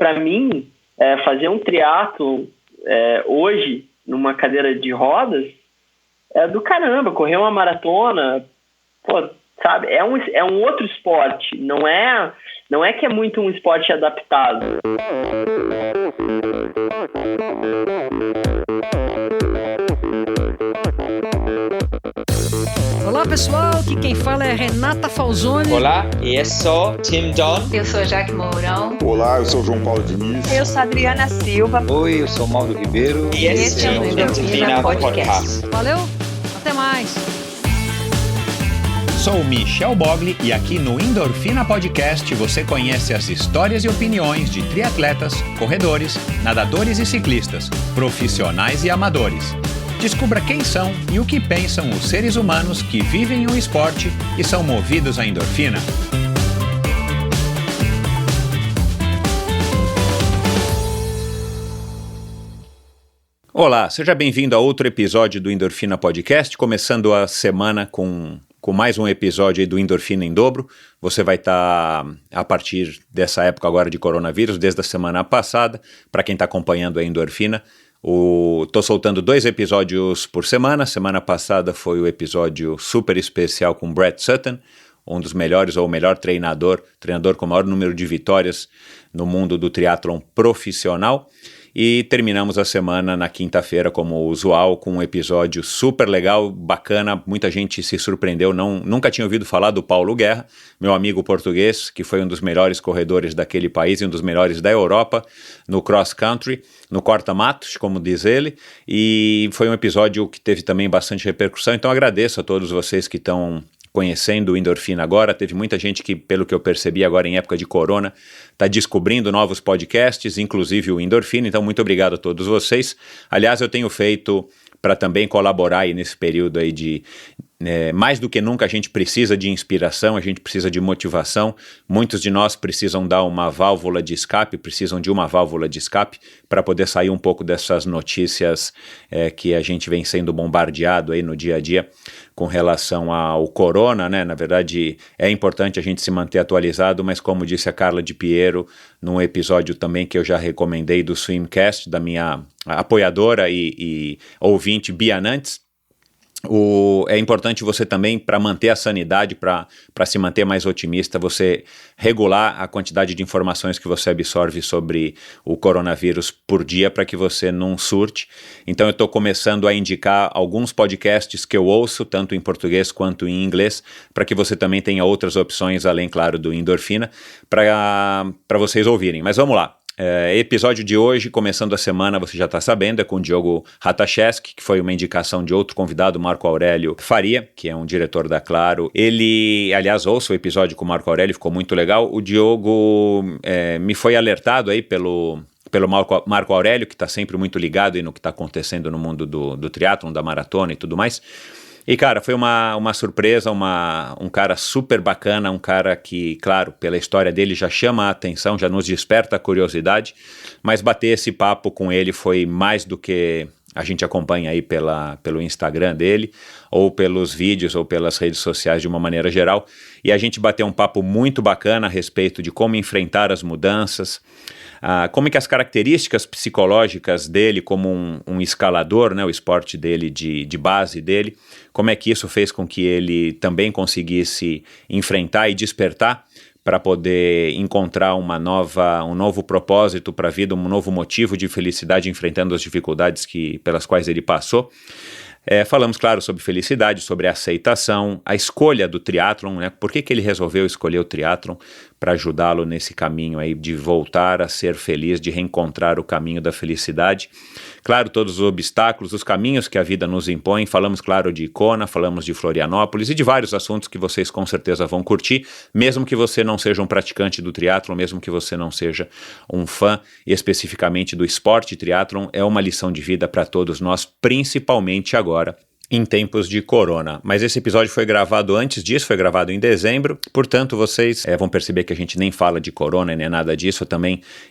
para mim, fazer um triatlo hoje, numa cadeira de rodas, é do caramba. Correr uma maratona, pô, sabe? É um outro esporte. Não é que é muito um esporte adaptado. Olá pessoal, aqui quem fala é Renata Falzoni. Olá, eu sou Tim Don. Eu sou Jaque Mourão. Olá, eu sou João Paulo Diniz. Eu sou Adriana Silva. Oi, eu sou Mauro Ribeiro. E esse é o Endorfina Podcast. Valeu, até mais. Sou Michel Bogli e aqui no Endorfina Podcast você conhece as histórias e opiniões de triatletas, corredores, nadadores e ciclistas, profissionais e amadores. Descubra quem são e o que pensam os seres humanos que vivem o esporte e são movidos à endorfina. Olá, seja bem-vindo a outro episódio do Endorfina Podcast, começando a semana com mais um episódio aí do Endorfina em Dobro. Você vai estar, a partir dessa época agora de coronavírus, desde a semana passada, para quem está acompanhando a Endorfina, estou soltando 2 episódios por semana. Semana passada foi o episódio super especial com Brett Sutton, um dos melhores ou o melhor treinador com o maior número de vitórias no mundo do triatlon profissional. E terminamos a semana na quinta-feira, como usual, com um episódio super legal, bacana. Muita gente se surpreendeu, nunca tinha ouvido falar do Paulo Guerra, meu amigo português, que foi um dos melhores corredores daquele país e um dos melhores da Europa no cross-country, no corta-matos, como diz ele. E foi um episódio que teve também bastante repercussão, então agradeço a todos vocês que estão conhecendo o Endorfina agora. Teve muita gente que, pelo que eu percebi agora em época de corona, está descobrindo novos podcasts, inclusive o Endorfina, então muito obrigado a todos vocês. Aliás, eu tenho feito para também colaborar aí nesse período aí de... mais do que nunca a gente precisa de inspiração, a gente precisa de motivação. Muitos de nós precisam dar uma válvula de escape, precisam de uma válvula de escape para poder sair um pouco dessas notícias que a gente vem sendo bombardeado aí no dia a dia com relação ao corona, né? Na verdade, é importante a gente se manter atualizado, mas como disse a Carla de Piero, num episódio também que eu já recomendei do Swimcast, da minha apoiadora e ouvinte Bia Nantes, é importante você também, para manter a sanidade, para se manter mais otimista, você regular a quantidade de informações que você absorve sobre o coronavírus por dia, para que você não surte. Então eu estou começando a indicar alguns podcasts que eu ouço, tanto em português quanto em inglês, para que você também tenha outras opções, além, claro, do Endorfina, para vocês ouvirem. Mas vamos lá. Episódio de hoje, começando a semana, você já está sabendo, é com o Diogo Ratacheski, que foi uma indicação de outro convidado, Marco Aurélio Faria, que é um diretor da Claro. Ele, aliás, ouça o episódio com o Marco Aurélio, ficou muito legal. O Diogo me foi alertado aí pelo Marco Aurélio, que está sempre muito ligado aí no que está acontecendo no mundo do triatlon, da maratona e tudo mais. E, cara, foi uma surpresa, um cara super bacana, um cara que, claro, pela história dele já chama a atenção, já nos desperta a curiosidade, mas bater esse papo com ele foi mais do que a gente acompanha aí pelo Instagram dele, ou pelos vídeos, ou pelas redes sociais de uma maneira geral, e a gente bateu um papo muito bacana a respeito de como enfrentar as mudanças, como é que as características psicológicas dele como um escalador, né, o esporte dele de base dele, como é que isso fez com que ele também conseguisse enfrentar e despertar para poder encontrar um novo propósito para a vida, um novo motivo de felicidade enfrentando as dificuldades pelas quais ele passou. Falamos, claro, sobre felicidade, sobre aceitação, a escolha do triatlon, né? Por que ele resolveu escolher o triatlon? Para ajudá-lo nesse caminho aí de voltar a ser feliz, de reencontrar o caminho da felicidade. Claro, todos os obstáculos, os caminhos que a vida nos impõe. Falamos, claro, de Kona, falamos de Florianópolis e de vários assuntos que vocês com certeza vão curtir, mesmo que você não seja um praticante do triatlon, mesmo que você não seja um fã especificamente do esporte triatlon, é uma lição de vida para todos nós, principalmente agora, em tempos de corona. Mas esse episódio foi gravado antes disso, foi gravado em dezembro, portanto vocês vão perceber que a gente nem fala de corona nem nada disso.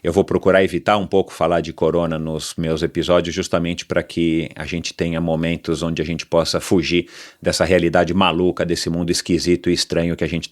Eu vou procurar evitar um pouco falar de corona nos meus episódios, justamente para que a gente tenha momentos onde a gente possa fugir dessa realidade maluca, desse mundo esquisito e estranho que a gente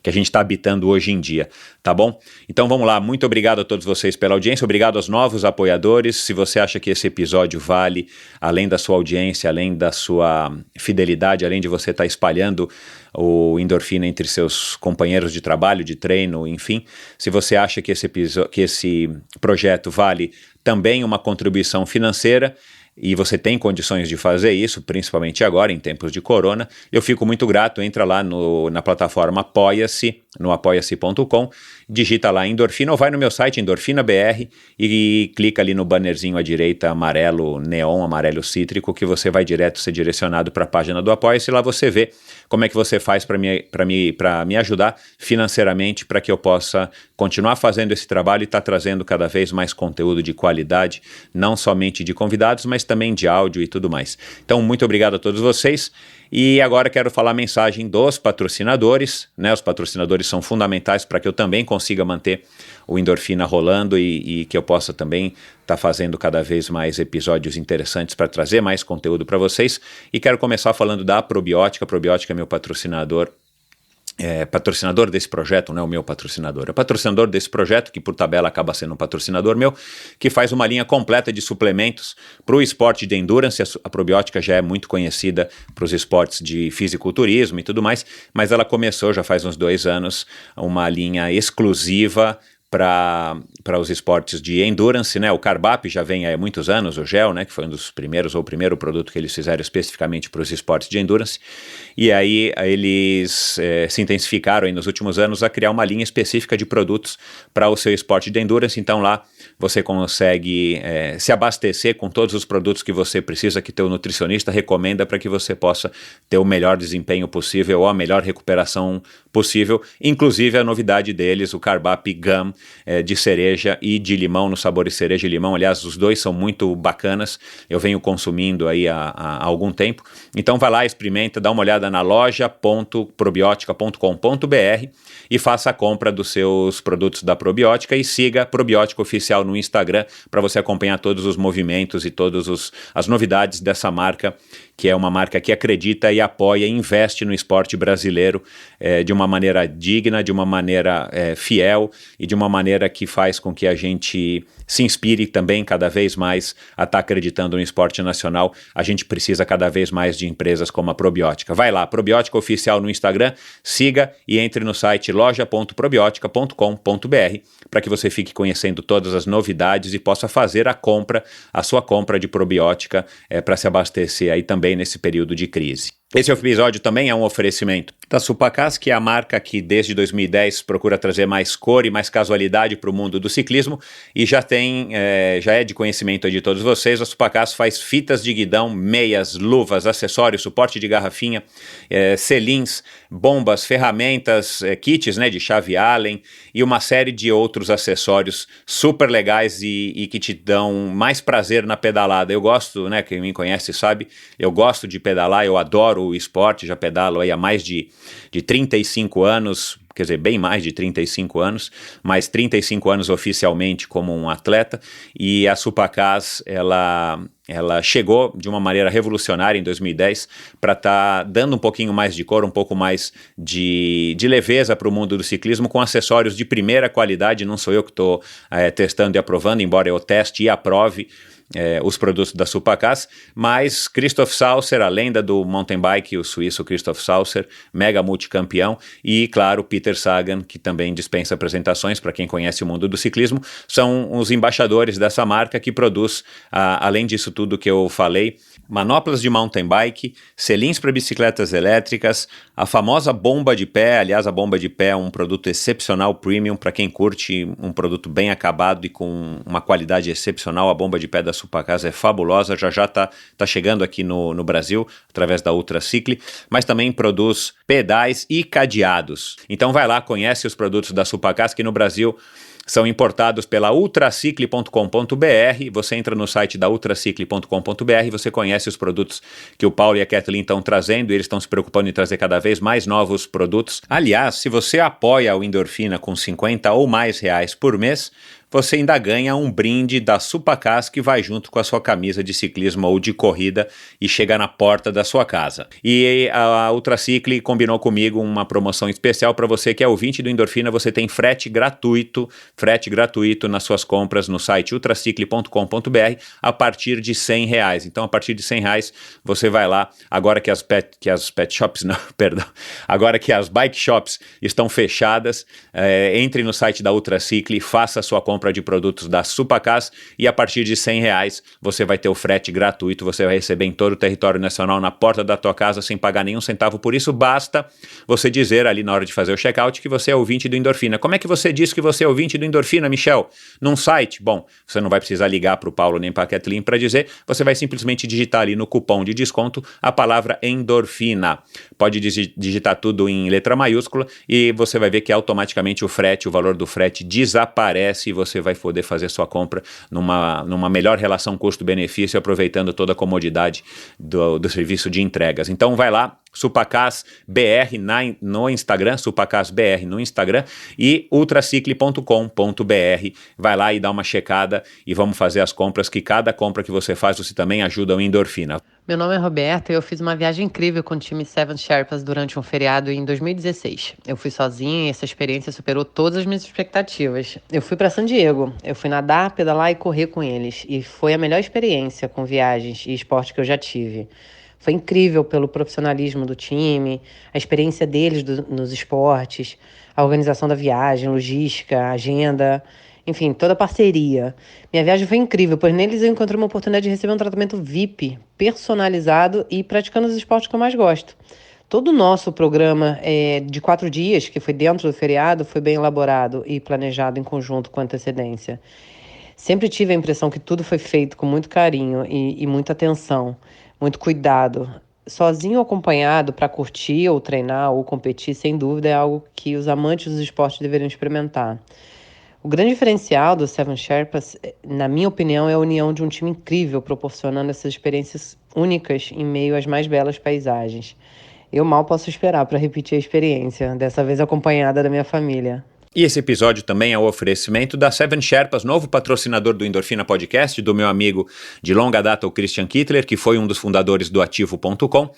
está habitando hoje em dia, tá bom? Então vamos lá, muito obrigado a todos vocês pela audiência, obrigado aos novos apoiadores. Se você acha que esse episódio vale, além da sua audiência, além da sua fidelidade, além de você estar espalhando o Endorfina entre seus companheiros de trabalho, de treino, enfim, se você acha que esse projeto vale também uma contribuição financeira, e você tem condições de fazer isso, principalmente agora, em tempos de corona, eu fico muito grato. Entra lá na plataforma Apoia-se, no apoia-se.com, digita lá Endorfina ou vai no meu site Endorfina BR e clica ali no bannerzinho à direita, amarelo neon, amarelo cítrico, que você vai direto ser direcionado para a página do Apoia-se. Lá você vê como é que você faz para me ajudar financeiramente, para que eu possa continuar fazendo esse trabalho e estar trazendo cada vez mais conteúdo de qualidade, não somente de convidados, mas também de áudio e tudo mais. Então, muito obrigado a todos vocês. E agora quero falar a mensagem dos patrocinadores, né? Os patrocinadores são fundamentais para que eu também consiga manter o Endorfina rolando e que eu possa também estar fazendo cada vez mais episódios interessantes para trazer mais conteúdo para vocês. E quero começar falando da Probiótica. A Probiótica é meu patrocinador. Patrocinador desse projeto, não é o meu patrocinador, é patrocinador desse projeto, que por tabela acaba sendo um patrocinador meu, que faz uma linha completa de suplementos para o esporte de endurance. A Probiótica já é muito conhecida para os esportes de fisiculturismo e tudo mais, mas ela começou já faz uns 2 anos uma linha exclusiva para os esportes de endurance, né? O Carbap já vem há muitos anos, o gel, né? Que foi um dos primeiros, ou o primeiro produto que eles fizeram especificamente para os esportes de endurance, e aí eles se intensificaram aí nos últimos anos a criar uma linha específica de produtos para o seu esporte de endurance. Então lá você consegue se abastecer com todos os produtos que você precisa, que teu nutricionista recomenda para que você possa ter o melhor desempenho possível ou a melhor recuperação possível, inclusive a novidade deles, o Carbap Gum, de cereja e de limão, no sabor de cereja e limão. Aliás, os dois são muito bacanas, eu venho consumindo aí há algum tempo. Então vai lá, experimenta, dá uma olhada na loja.probiotica.com.br e faça a compra dos seus produtos da Probiótica e siga a Probiótica Oficial no Instagram para você acompanhar todos os movimentos e todas as novidades dessa marca, que é uma marca que acredita e apoia e investe no esporte brasileiro de uma maneira digna, de uma maneira fiel e de uma maneira que faz com que a gente se inspire também cada vez mais a estar acreditando no esporte nacional. A gente precisa cada vez mais de empresas como a Probiótica. Vai lá, Probiótica Oficial no Instagram, siga e entre no site loja.probiotica.com.br para que você fique conhecendo todas as novidades e possa fazer a sua compra de probiótica para se abastecer aí também nesse período de crise. Esse episódio também é um oferecimento da Supacaz, que é a marca que desde 2010 procura trazer mais cor e mais casualidade para o mundo do ciclismo e já é de conhecimento de todos vocês. A Supacaz faz fitas de guidão, meias, luvas, acessórios, suporte de garrafinha, selins, bombas, ferramentas, kits, né, de chave Allen e uma série de outros acessórios super legais e que te dão mais prazer na pedalada. Eu gosto, né, quem me conhece sabe, eu gosto de pedalar, eu adoro o esporte, já pedalo aí há mais de 35 anos, quer dizer, bem mais de 35 anos, mas 35 anos oficialmente como um atleta, e a Supacaz, ela chegou de uma maneira revolucionária em 2010 para estar dando um pouquinho mais de cor, um pouco mais de leveza para o mundo do ciclismo, com acessórios de primeira qualidade. Não sou eu que estou testando e aprovando, embora eu teste e aprove os produtos da Supacaz, mas Christoph Sauser, a lenda do mountain bike, o suíço Christoph Sauser, mega multicampeão, e claro, Peter Sagan, que também dispensa apresentações para quem conhece o mundo do ciclismo, são os embaixadores dessa marca que produz, além disso tudo que eu falei, manoplas de mountain bike, selins para bicicletas elétricas, a famosa bomba de pé. Aliás, a bomba de pé é um produto excepcional, premium, para quem curte um produto bem acabado e com uma qualidade excepcional. A bomba de pé da Supacaz é fabulosa, já está chegando aqui no Brasil, através da Ultracicle, mas também produz pedais e cadeados. Então vai lá, conhece os produtos da Supacaz, que no Brasil são importados pela ultracicle.com.br. Você entra no site da ultracicle.com.br, você conhece os produtos que o Paulo e a Kathleen estão trazendo, e eles estão se preocupando em trazer cada vez mais novos produtos. Aliás, se você apoia o Endorfina com 50 ou mais reais por mês, você ainda ganha um brinde da Supacaz que vai junto com a sua camisa de ciclismo ou de corrida e chega na porta da sua casa. E a Ultracicle combinou comigo uma promoção especial para você que é ouvinte do Endorfina. Você tem frete gratuito nas suas compras no site ultracicle.com.br a partir de R$100. Então, a partir de R$100, você vai lá, agora que as pet shops, não, perdão, agora que as bike shops estão fechadas, entre no site da Ultracicle, faça a sua compra de produtos da Supacaz e a partir de R$100 você vai ter o frete gratuito, você vai receber em todo o território nacional na porta da tua casa sem pagar nenhum centavo. Por isso basta você dizer ali na hora de fazer o checkout que você é ouvinte do Endorfina. Como é que você diz que você é ouvinte do Endorfina, Michel? Num site? Bom, você não vai precisar ligar para o Paulo nem para a Kathleen para dizer, você vai simplesmente digitar ali no cupom de desconto a palavra Endorfina. Pode digitar tudo em letra maiúscula e você vai ver que automaticamente o valor do frete desaparece e você vai poder fazer sua compra numa melhor relação custo-benefício, aproveitando toda a comodidade do serviço de entregas. Então vai lá, Supacaz BR no Instagram, Supacaz BR no Instagram e ultracicle.com.br. Vai lá e dá uma checada e vamos fazer as compras, que cada compra que você faz, você também ajuda o Endorfina. Meu nome é Roberta e eu fiz uma viagem incrível com o time Seven Sherpas durante um feriado em 2016. Eu fui sozinha e essa experiência superou todas as minhas expectativas. Eu fui para San Diego, eu fui nadar, pedalar e correr com eles. E foi a melhor experiência com viagens e esporte que eu já tive. Foi incrível pelo profissionalismo do time, a experiência deles nos esportes, a organização da viagem, logística, agenda, enfim, toda a parceria. Minha viagem foi incrível, pois neles eu encontrei uma oportunidade de receber um tratamento VIP, personalizado e praticando os esportes que eu mais gosto. Todo o nosso programa de 4 dias, que foi dentro do feriado, foi bem elaborado e planejado em conjunto com antecedência. Sempre tive a impressão que tudo foi feito com muito carinho e muita atenção, muito cuidado. Sozinho ou acompanhado para curtir ou treinar ou competir, sem dúvida, é algo que os amantes dos esportes deveriam experimentar. O grande diferencial do Seven Sherpas, na minha opinião, é a união de um time incrível, proporcionando essas experiências únicas em meio às mais belas paisagens. Eu mal posso esperar para repetir a experiência, dessa vez acompanhada da minha família. E esse episódio também é o oferecimento da Seven Sherpas, novo patrocinador do Endorfina Podcast, do meu amigo de longa data, o Christian Kittler, que foi um dos fundadores do Ativo.com.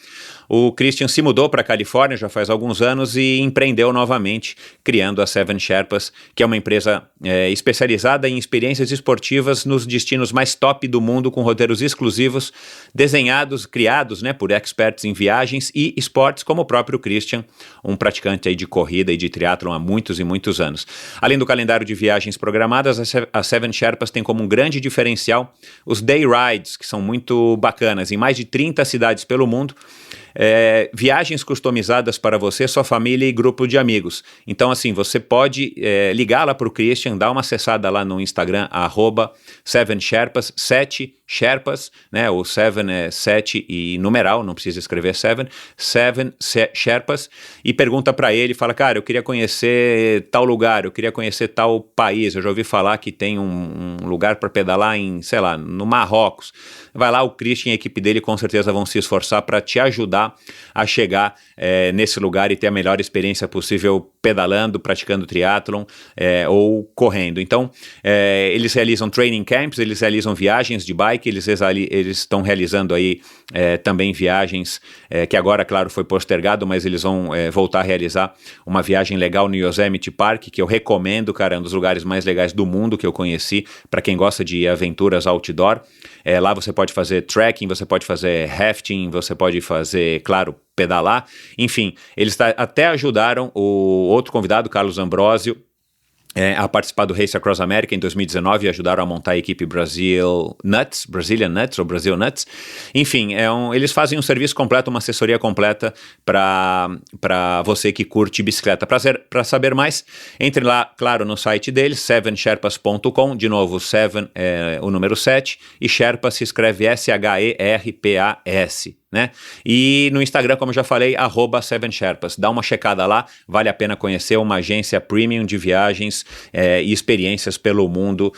O Christian se mudou para a Califórnia já faz alguns anos e empreendeu novamente, criando a Seven Sherpas, que é uma empresa especializada em experiências esportivas nos destinos mais top do mundo, com roteiros exclusivos, desenhados, criados por experts em viagens e esportes, como o próprio Christian, um praticante aí de corrida e de triatlon há muitos e muitos anos. Além do calendário de viagens programadas, a Seven Sherpas tem como um grande diferencial os day rides, que são muito bacanas, em mais de 30 cidades pelo mundo. Viagens customizadas para você, sua família e grupo de amigos. Então, assim, você pode ligar lá para o Christian, dar uma acessada lá no Instagram, @7sherpas, 7 Sherpas, o 7 é 7 e numeral, não precisa escrever 7 Sherpas, e pergunta para ele, fala, cara, eu queria conhecer tal lugar, eu queria conhecer tal país, eu já ouvi falar que tem um lugar para pedalar em, sei lá, no Marrocos. Vai lá, o Christian e a equipe dele com certeza vão se esforçar para te ajudar a chegar nesse lugar e ter a melhor experiência possível pedalando, praticando triatlon ou correndo. Então, eles realizam training camps, eles realizam viagens de bike, eles estão realizando aí também viagens que agora, claro, foi postergado, mas eles vão voltar a realizar uma viagem legal no Yosemite Park, que eu recomendo, cara, é um dos lugares mais legais do mundo que eu conheci, para quem gosta de aventuras outdoor. Lá você pode fazer trekking, você pode fazer rafting, você pode fazer, claro, pedalar. Enfim, eles até ajudaram o outro convidado, Carlos Ambrosio, a participar do Race Across America em 2019 e ajudaram a montar a equipe Brazilian Nuts ou Brazil Nuts. Enfim, eles fazem um serviço completo, uma assessoria completa para você que curte bicicleta. Para saber mais, entre lá, claro, no site deles, sevensherpas.com, de novo, 7 é o número 7, e Sherpa se escreve Sherpas, né? E no Instagram, como eu já falei, @7sherpas. Dá uma checada lá, vale a pena conhecer uma agência premium de viagens e experiências pelo mundo,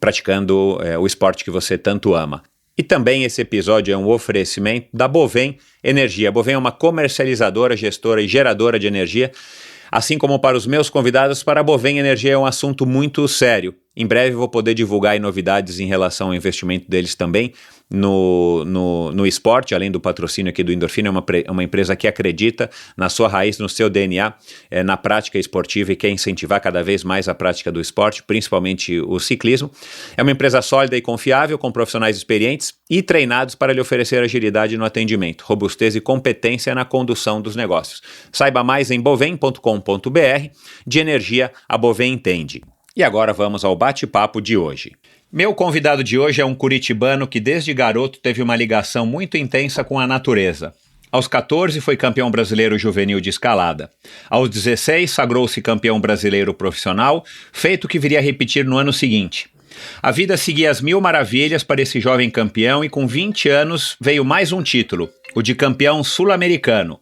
praticando o esporte que você tanto ama. E também esse episódio é um oferecimento da Bovem Energia. A Bovem é uma comercializadora, gestora e geradora de energia. Assim como para os meus convidados, para a Bovem Energia é um assunto muito sério. Em breve vou poder divulgar novidades em relação ao investimento deles também no esporte, além do patrocínio aqui do Endorfina. É uma empresa que acredita na sua raiz, no seu DNA, na prática esportiva e quer incentivar cada vez mais a prática do esporte, principalmente o ciclismo. É uma empresa sólida e confiável, com profissionais experientes e treinados para lhe oferecer agilidade no atendimento, robustez e competência na condução dos negócios. Saiba mais em bovem.com.br. De energia, a Bovem entende. E agora vamos ao bate-papo de hoje. Meu convidado de hoje é um curitibano que desde garoto teve uma ligação muito intensa com a natureza. Aos 14 foi campeão brasileiro juvenil de escalada. Aos 16 sagrou-se campeão brasileiro profissional, feito que viria a repetir no ano seguinte. A vida seguia as mil maravilhas para esse jovem campeão e com 20 anos veio mais um título, o de campeão sul-americano.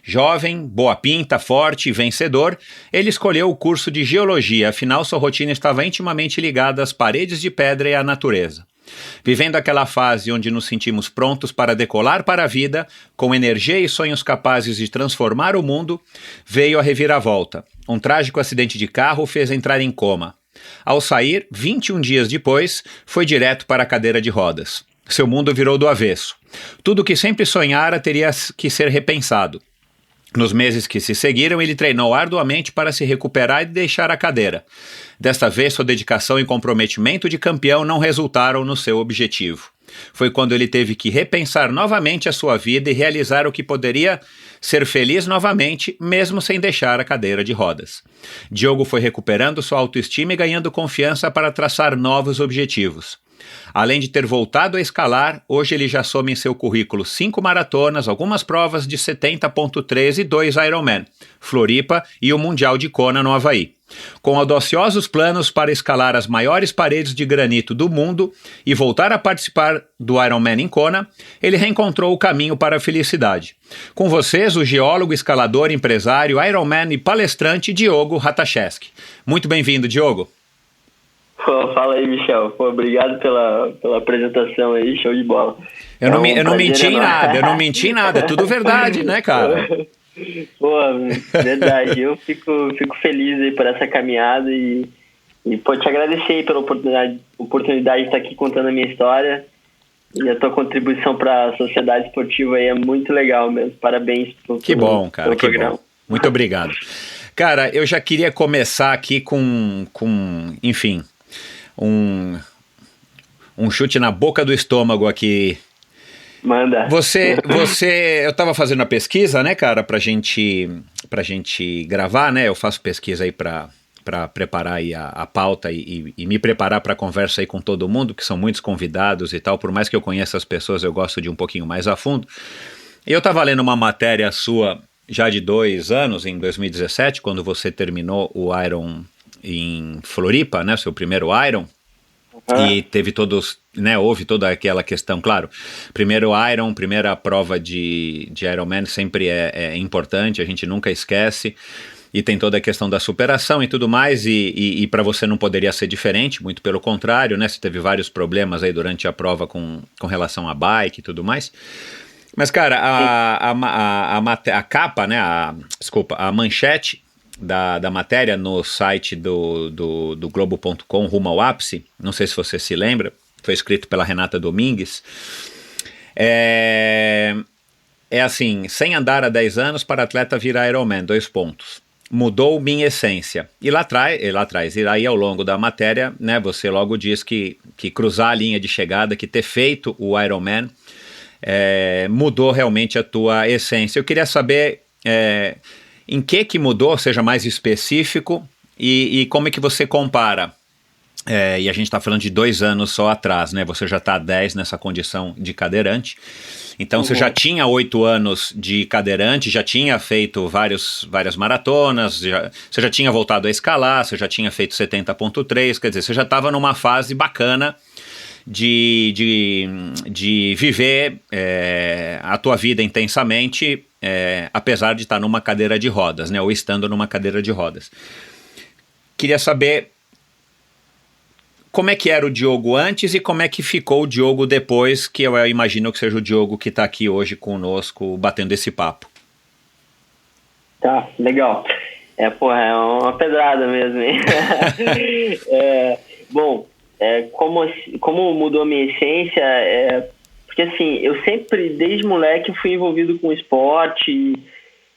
Jovem, boa pinta, forte e vencedor, ele escolheu o curso de geologia, afinal sua rotina estava intimamente ligada às paredes de pedra e à natureza. Vivendo aquela fase onde nos sentimos prontos para decolar para a vida, com energia e sonhos capazes de transformar o mundo, veio a reviravolta. Um trágico acidente de carro o fez entrar em coma. Ao sair, 21 dias depois, foi direto para a cadeira de rodas. Seu mundo virou do avesso. Tudo o que sempre sonhara teria que ser repensado. Nos meses que se seguiram, ele treinou arduamente para se recuperar e deixar a cadeira. Desta vez, sua dedicação e comprometimento de campeão não resultaram no seu objetivo. Foi quando ele teve que repensar novamente a sua vida e realizar o que poderia ser feliz novamente, mesmo sem deixar a cadeira de rodas. Diogo foi recuperando sua autoestima e ganhando confiança para traçar novos objetivos. Além de ter voltado a escalar, hoje ele já soma em seu currículo 5 maratonas, algumas provas de 70.3 e 2 Ironman, Floripa e o Mundial de Kona no Havaí. Com audaciosos planos para escalar as maiores paredes de granito do mundo e voltar a participar do Ironman em Kona, ele reencontrou o caminho para a felicidade. Com vocês, o geólogo, escalador, empresário, Ironman e palestrante Diogo Rataschewski. Muito bem-vindo, Diogo. Pô, fala aí, Michel. Pô, obrigado pela apresentação aí, show de bola. Eu não menti nada, é tudo verdade, né, cara? Pô, verdade, eu fico feliz aí por essa caminhada e pô, te agradecer aí pela oportunidade de estar aqui contando a minha história, e a tua contribuição para a sociedade esportiva aí é muito legal mesmo, parabéns pelo programa. Bom. Muito obrigado. Cara, eu já queria começar aqui com enfim, um chute na boca do estômago aqui. Manda. Eu tava fazendo a pesquisa, né, cara, pra gente gravar, né, eu faço pesquisa aí pra preparar aí a pauta e me preparar pra conversa aí com todo mundo, que são muitos convidados e tal, por mais que eu conheça as pessoas, eu gosto de um pouquinho mais a fundo. E eu tava lendo uma matéria sua já de 2 anos, em 2017, quando você terminou o Iron em Floripa, né, seu primeiro Iron, e teve houve toda aquela questão, claro, primeiro Iron, primeira prova de Ironman sempre é importante, a gente nunca esquece, e tem toda a questão da superação e tudo mais, e para você não poderia ser diferente, muito pelo contrário, né, você teve vários problemas aí durante a prova com relação à bike e tudo mais. Mas, cara, a capa, né, a manchete da matéria no site do Globo.com, Rumo ao Ápice, não sei se você se lembra, foi escrito pela Renata Domingues, é assim: sem andar há 10 anos para atleta virar Ironman, : mudou minha essência. E lá atrás, e aí ao longo da matéria, né, você logo diz que cruzar a linha de chegada, que ter feito o Ironman, mudou realmente a tua essência. Eu queria saber em que mudou, seja mais específico, e como é que você compara. E a gente está falando de 2 anos só atrás, né? Você já está há 10 nessa condição de cadeirante. Então você já tinha 8 anos de cadeirante, já tinha feito várias maratonas, você já tinha voltado a escalar, você já tinha feito 70.3, quer dizer, você já estava numa fase bacana de viver a tua vida intensamente, apesar de estar numa cadeira de rodas, né? Ou estando numa cadeira de rodas. Queria saber como é que era o Diogo antes e como é que ficou o Diogo depois, que eu imagino que seja o Diogo que está aqui hoje conosco, batendo esse papo. Tá, legal. É uma pedrada mesmo, hein? Bom, como mudou a minha essência, porque assim, eu sempre, desde moleque, fui envolvido com esporte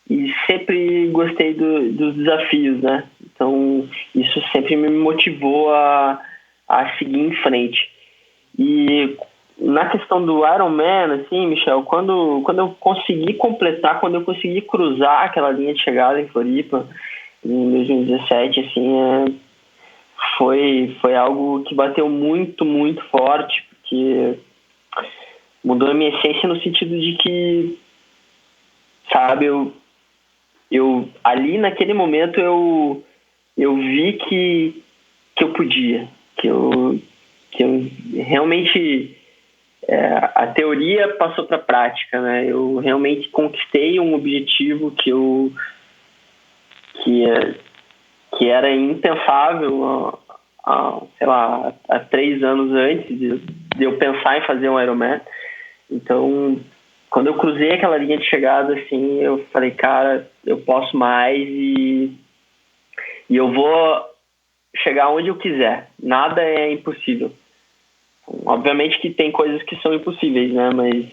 e sempre gostei dos desafios, né? Então, isso sempre me motivou a seguir em frente. E na questão do Ironman, assim, Michel, quando eu consegui completar, quando eu consegui cruzar aquela linha de chegada em Floripa, em 2017, assim, foi algo que bateu muito, muito forte, porque mudou a minha essência no sentido de que, sabe, eu ali naquele momento eu vi que eu podia, que eu realmente a teoria passou para a prática, né? Eu realmente conquistei um objetivo que era impensável há 3 anos antes de eu pensar em fazer um Ironman. Então, quando eu cruzei aquela linha de chegada, assim, eu falei, cara, eu posso mais e eu vou chegar onde eu quiser. Nada é impossível. Obviamente que tem coisas que são impossíveis, né? Mas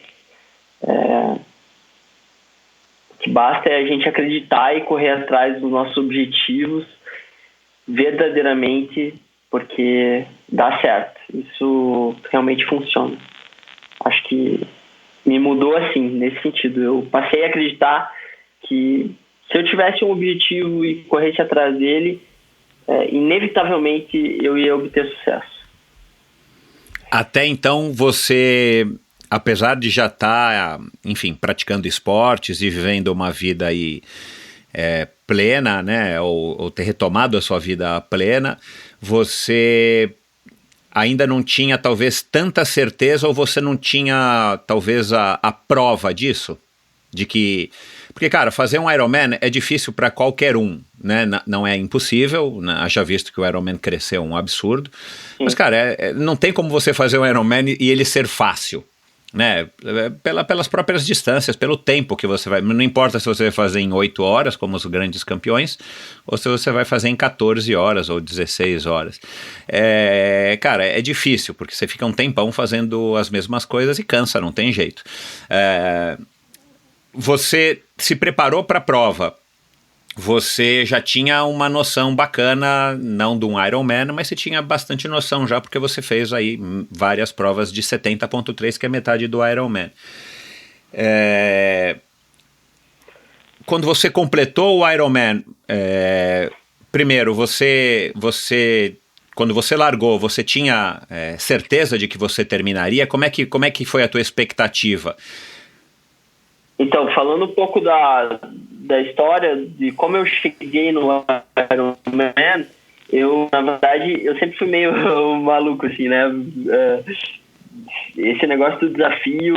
o que basta é a gente acreditar e correr atrás dos nossos objetivos verdadeiramente, porque dá certo. Isso realmente funciona. Acho que me mudou assim, nesse sentido. Eu passei a acreditar que se eu tivesse um objetivo e corresse atrás dele, inevitavelmente eu ia obter sucesso. Até então você, apesar de já estar, enfim, praticando esportes e vivendo uma vida aí plena, né, ou ter retomado a sua vida plena, você ainda não tinha talvez tanta certeza, ou você não tinha talvez a prova disso? De que... Porque, cara, fazer um Ironman é difícil para qualquer um, né? Não é impossível, né? Haja visto que o Ironman cresceu um absurdo. Sim. Mas, cara, não tem como você fazer um Ironman e ele ser fácil, né? Pelas próprias distâncias, pelo tempo que você vai... Não importa se você vai fazer em 8 horas, como os grandes campeões, ou se você vai fazer em 14 horas ou 16 horas. Cara, é difícil, porque você fica um tempão fazendo as mesmas coisas e cansa, não tem jeito. Você se preparou para a prova, você já tinha uma noção bacana, não de um Ironman, mas você tinha bastante noção já, porque você fez aí várias provas de 70.3, que é metade do Ironman. Quando você completou o Ironman, primeiro, quando você largou, você tinha certeza de que você terminaria? Como é que foi a tua expectativa? Então, falando um pouco da história, de como eu cheguei no Ironman, na verdade, eu sempre fui meio maluco, assim, né? Esse negócio do desafio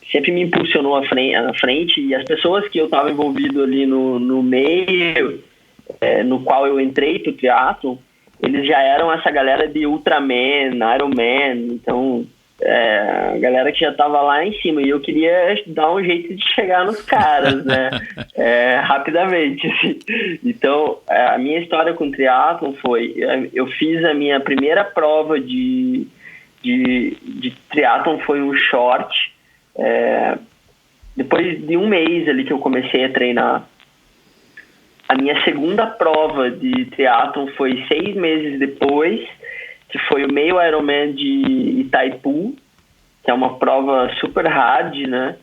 sempre me impulsionou à frente, e as pessoas que eu estava envolvido ali no meio, no qual eu entrei pro triatlon, eles já eram essa galera de Ultraman, Ironman, então... a galera que já tava lá em cima, e eu queria dar um jeito de chegar nos caras, né, rapidamente, assim. Então, a minha história com o triatlon foi, eu fiz a minha primeira prova de triatlon, foi um short, depois de 1 mês ali que eu comecei a treinar. A minha segunda prova de triatlon foi 6 meses depois, que foi o meio Ironman de Itaipu, que é uma prova super hard, né?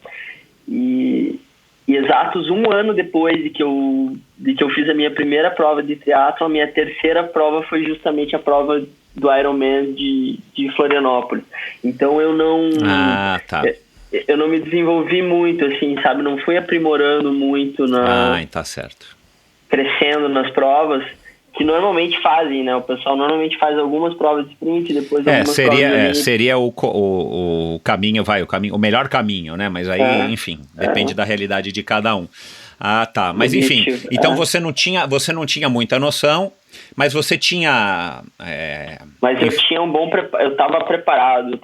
E exatos 1 ano depois de que eu fiz a minha primeira prova de triatlon, a minha terceira prova foi justamente a prova do Ironman de Florianópolis. Então eu não... eu não me desenvolvi muito, assim, sabe? Não fui aprimorando muito tá certo. Crescendo nas provas. que normalmente fazem, né? O pessoal normalmente faz algumas provas de sprint e depois algumas provas de elite. Seria o caminho, o melhor caminho, né? Mas aí, enfim, depende da realidade de cada um. Ah, tá. Mas enfim, então você não tinha muita noção, mas você tinha... Mas eu tinha eu estava preparado, eu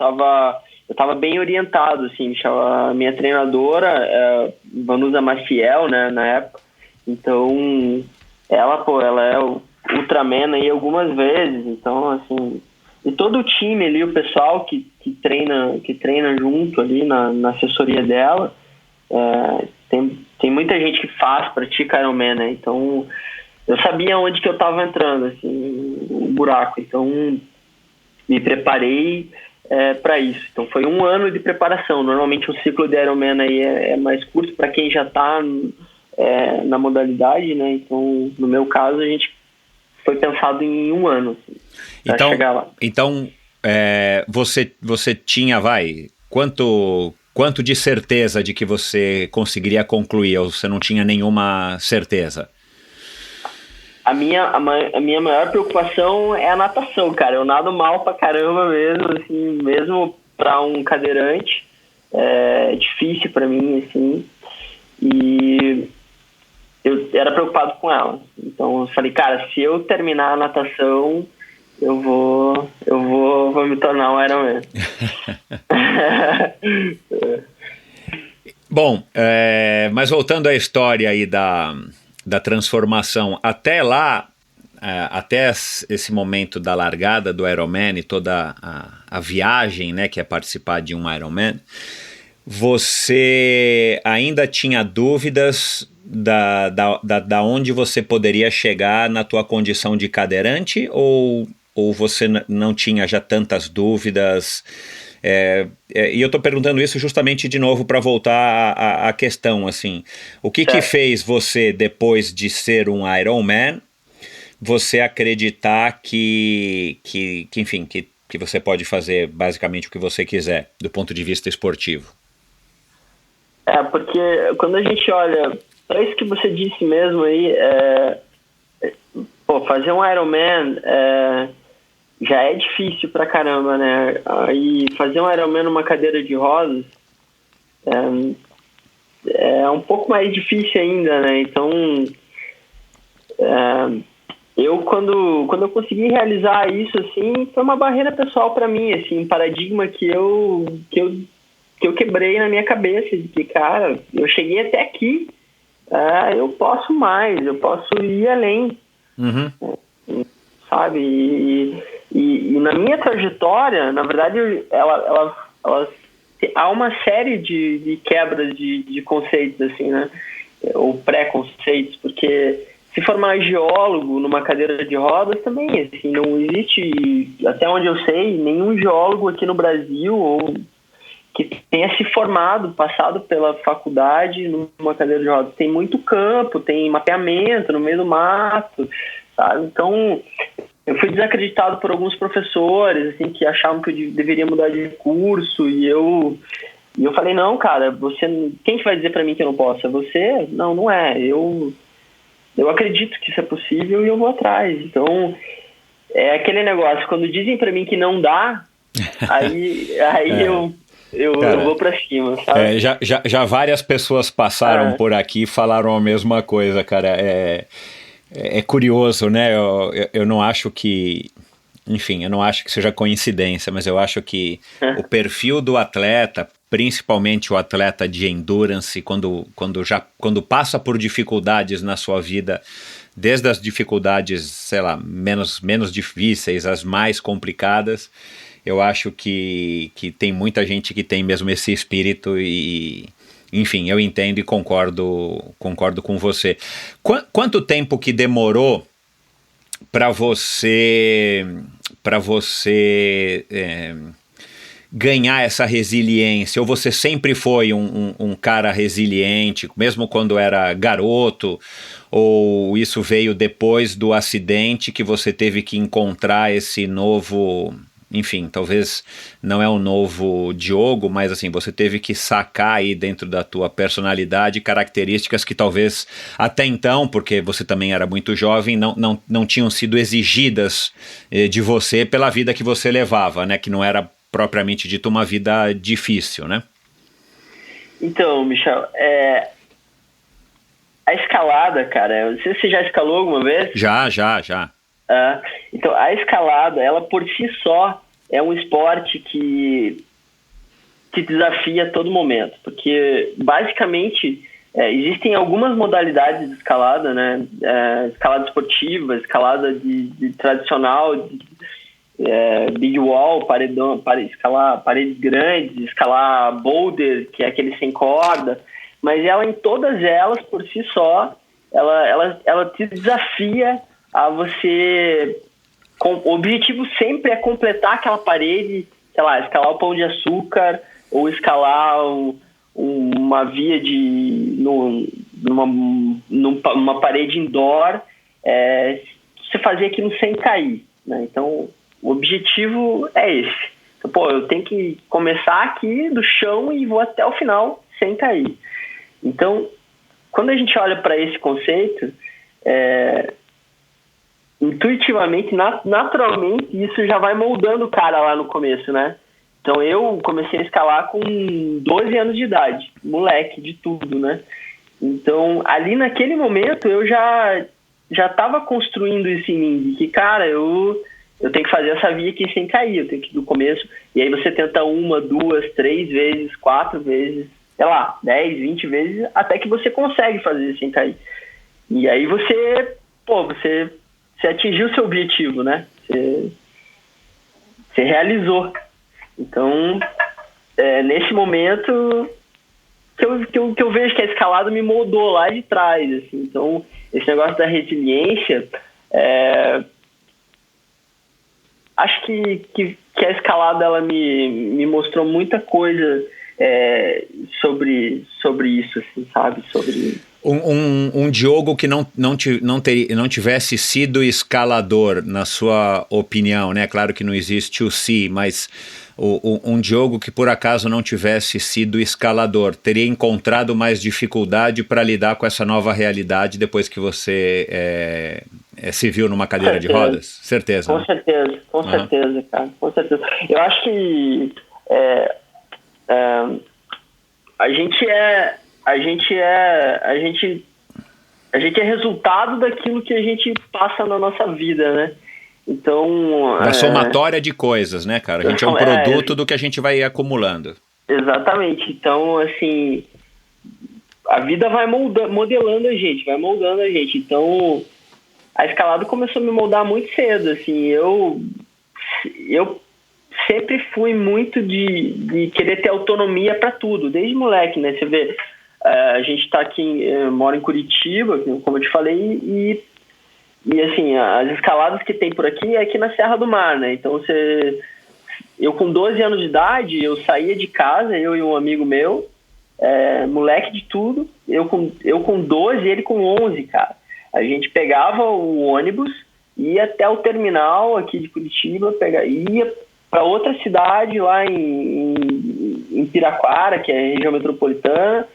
estava bem orientado, assim. A minha treinadora, Vanusa Maciel, né, na época. Então, ela é o Ultraman aí algumas vezes, então, assim... E todo o time ali, o pessoal que treina junto ali na assessoria dela, tem muita gente que pratica Ironman, né? Então, eu sabia onde que eu estava entrando, assim, o buraco. Então, me preparei para isso. Então, foi 1 ano de preparação. Normalmente, o ciclo de Ironman aí é mais curto para quem já está na modalidade, né? Então, no meu caso, a gente foi pensado em 1 ano, assim, para chegar lá. Então, você tinha, quanto de certeza de que você conseguiria concluir, ou você não tinha nenhuma certeza? A minha maior preocupação é a natação, cara. Eu nado mal pra caramba mesmo, assim, mesmo pra um cadeirante. É difícil pra mim, assim. E eu era preocupado com ela. Então eu falei, cara, se eu terminar a natação, eu vou me tornar um Ironman. Bom, mas voltando à história aí da transformação, até lá, até esse momento da largada do Ironman e toda a viagem, né, que é participar de um Ironman, você ainda tinha dúvidas da onde você poderia chegar na tua condição de cadeirante, ou você não tinha já tantas dúvidas? E eu estou perguntando isso justamente de novo para voltar à questão, assim, o que fez você, depois de ser um Ironman, você acreditar que você pode fazer basicamente o que você quiser do ponto de vista esportivo? Porque quando a gente olha para isso que você disse mesmo aí, fazer um Ironman já é difícil pra caramba, né? Aí fazer um Ironman numa cadeira de rodas é um pouco mais difícil ainda, né? Então, eu quando eu consegui realizar isso, assim, foi uma barreira pessoal pra mim, assim, um paradigma que eu quebrei na minha cabeça, de que, cara, eu cheguei até aqui, eu posso mais, eu posso ir além. Uhum. Sabe? E na minha trajetória, na verdade, há uma série de quebras de conceitos, assim, né? Ou pré-conceitos, porque se formar geólogo numa cadeira de rodas também, assim, não existe, até onde eu sei, nenhum geólogo aqui no Brasil ou que tenha se formado, passado pela faculdade numa cadeira de rodas. Tem muito campo, tem mapeamento no meio do mato, sabe? Então, eu fui desacreditado por alguns professores, assim, que achavam que eu deveria mudar de curso, e eu falei, não, cara, quem que vai dizer pra mim que eu não posso? É você? Não, não é. Eu acredito que isso é possível e eu vou atrás. Então, é aquele negócio, quando dizem pra mim que não dá, aí eu vou pra cima, sabe? Já várias pessoas passaram por aqui e falaram a mesma coisa, cara. É curioso, né? Eu não acho que... Enfim, eu não acho que seja coincidência, mas eu acho que o perfil do atleta, principalmente o atleta de endurance, quando passa por dificuldades na sua vida, desde as dificuldades, sei lá, menos difíceis, as mais complicadas, eu acho que tem muita gente que tem mesmo esse espírito e... Enfim, eu entendo e concordo com você. Quanto tempo que demorou para você ganhar essa resiliência? Ou você sempre foi um cara resiliente, mesmo quando era garoto? Ou isso veio depois do acidente que você teve que encontrar esse novo enfim, talvez não é um novo Diogo, mas assim, você teve que sacar aí dentro da tua personalidade características que talvez até então, porque você também era muito jovem, não tinham sido exigidas de você pela vida que você levava, né? Que não era propriamente dito uma vida difícil, né? Então, Michel, a escalada, cara, não sei se você já escalou alguma vez. Já. Então, a escalada, ela por si só é um esporte que te desafia a todo momento, porque basicamente existem algumas modalidades de escalada, né? Escalada esportiva, escalada de tradicional, big wall, paredão, escalar paredes grandes, escalar boulder, que é aquele sem corda, mas ela, em todas elas, por si só, ela te desafia a você... O objetivo sempre é completar aquela parede, sei lá, escalar o Pão de Açúcar ou escalar uma via numa parede indoor, você fazer aquilo sem cair, né? Então, o objetivo é esse. Então, eu tenho que começar aqui do chão e vou até o final sem cair. Então, quando a gente olha para esse conceito, intuitivamente, naturalmente, isso já vai moldando o cara lá no começo, né? Então, eu comecei a escalar com 12 anos de idade, moleque de tudo, né? Então, ali naquele momento, eu já estava construindo isso em mim, de que, cara, eu tenho que fazer essa via aqui sem cair, eu tenho que ir do começo, e aí você tenta 1, 2, 3 vezes, 4 vezes, sei lá, 10, 20 vezes, até que você consegue fazer sem cair. E aí você atingiu o seu objetivo, né? Você realizou. Então, nesse momento que eu vejo que a escalada me moldou lá de trás, assim. Então, esse negócio da resiliência, acho que a escalada ela me mostrou muita coisa sobre isso, assim, sabe? Sobre... Um Diogo que não tivesse sido escalador, na sua opinião, né? Claro que não existe o si, mas um Diogo que por acaso não tivesse sido escalador, teria encontrado mais dificuldade para lidar com essa nova realidade depois que você se viu numa cadeira de rodas? Certeza. Com certeza, cara, com certeza. Eu acho que a gente é resultado daquilo que a gente passa na nossa vida, né? Então... Da somatória de coisas, né, cara? A gente é um produto do que a gente vai acumulando. Exatamente. Então, assim, a vida vai modelando a gente, vai moldando a gente. Então, a escalada começou a me moldar muito cedo, assim. Eu sempre fui muito de querer ter autonomia para tudo, desde moleque, né? Você vê, a gente tá aqui, mora em Curitiba, como eu te falei, e assim, as escaladas que tem por aqui é aqui na Serra do Mar, né? Então, eu com 12 anos de idade, eu saía de casa, eu e um amigo meu, moleque de tudo, eu com 12 e ele com 11, cara. A gente pegava o ônibus, ia até o terminal aqui de Curitiba, ia para outra cidade lá em Piraquara, que é a região metropolitana,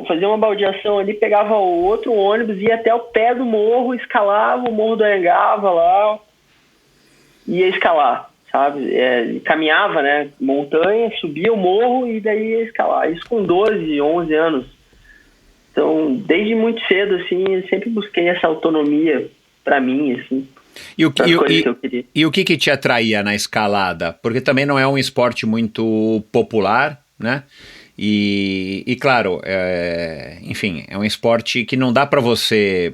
fazia uma baldeação ali, pegava outro ônibus, ia até o pé do morro, escalava o Morro do Anhangaba lá, ia escalar, sabe? Caminhava, né? Montanha, subia o morro e daí ia escalar. Isso com 12, 11 anos. Então, desde muito cedo, assim, eu sempre busquei essa autonomia para mim, assim. E o que te atraía na escalada? Porque também não é um esporte muito popular, né? E claro, enfim, é um esporte que não dá para você...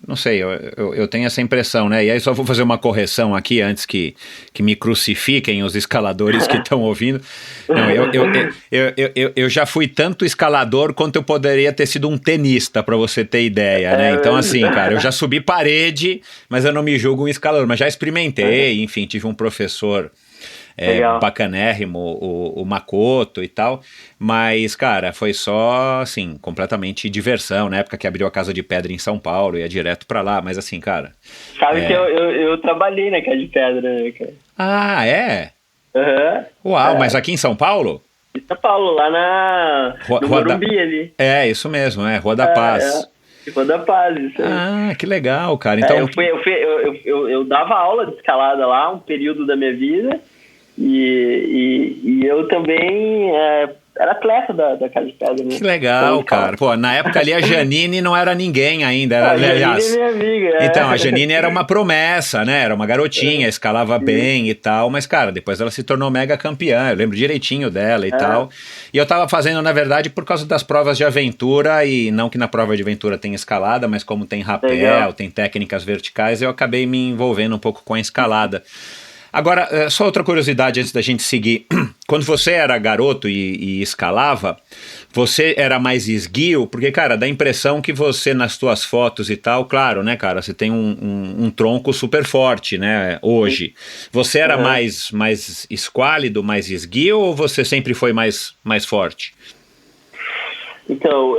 Não sei, eu tenho essa impressão, né? E aí só vou fazer uma correção aqui antes que me crucifiquem os escaladores que estão ouvindo. Não, eu já fui tanto escalador quanto eu poderia ter sido um tenista, para você ter ideia, né? Então, assim, cara, eu já subi parede, mas eu não me julgo um escalador. Mas já experimentei, enfim, tive um professor bacanérrimo, o Makoto e tal, mas, cara, foi só, assim, completamente diversão, na época que abriu a Casa de Pedra em São Paulo, ia direto pra lá, mas assim, cara... Sabe que eu trabalhei na Casa de Pedra, né, cara? Ah, é? Uhum. Uau, mas aqui em São Paulo? Em São Paulo, lá no Morumbi ali. É, isso mesmo, Rua da Paz. Rua da Paz, isso aí. Ah, que legal, cara. Então... Eu dava aula de escalada lá, um período da minha vida, e eu também era atleta da Casa de Pedra. Né? Que legal, cara. Pô, na época ali a Janine não era ninguém ainda. A Janine é minha amiga. Então, a Janine era uma promessa, né? Era uma garotinha, escalava bem e tal, mas, cara, depois ela se tornou mega campeã, eu lembro direitinho dela e tal. E eu tava fazendo, na verdade, por causa das provas de aventura, e não que na prova de aventura tem escalada, mas como tem rapel, tem técnicas verticais, eu acabei me envolvendo um pouco com a escalada. Agora, só outra curiosidade antes da gente seguir. Quando você era garoto e escalava, você era mais esguio? Porque, cara, dá a impressão que você, nas tuas fotos e tal, claro, né, cara, você tem um tronco super forte, né, hoje. Você era mais esquálido, mais esguio, ou você sempre foi mais forte? Então,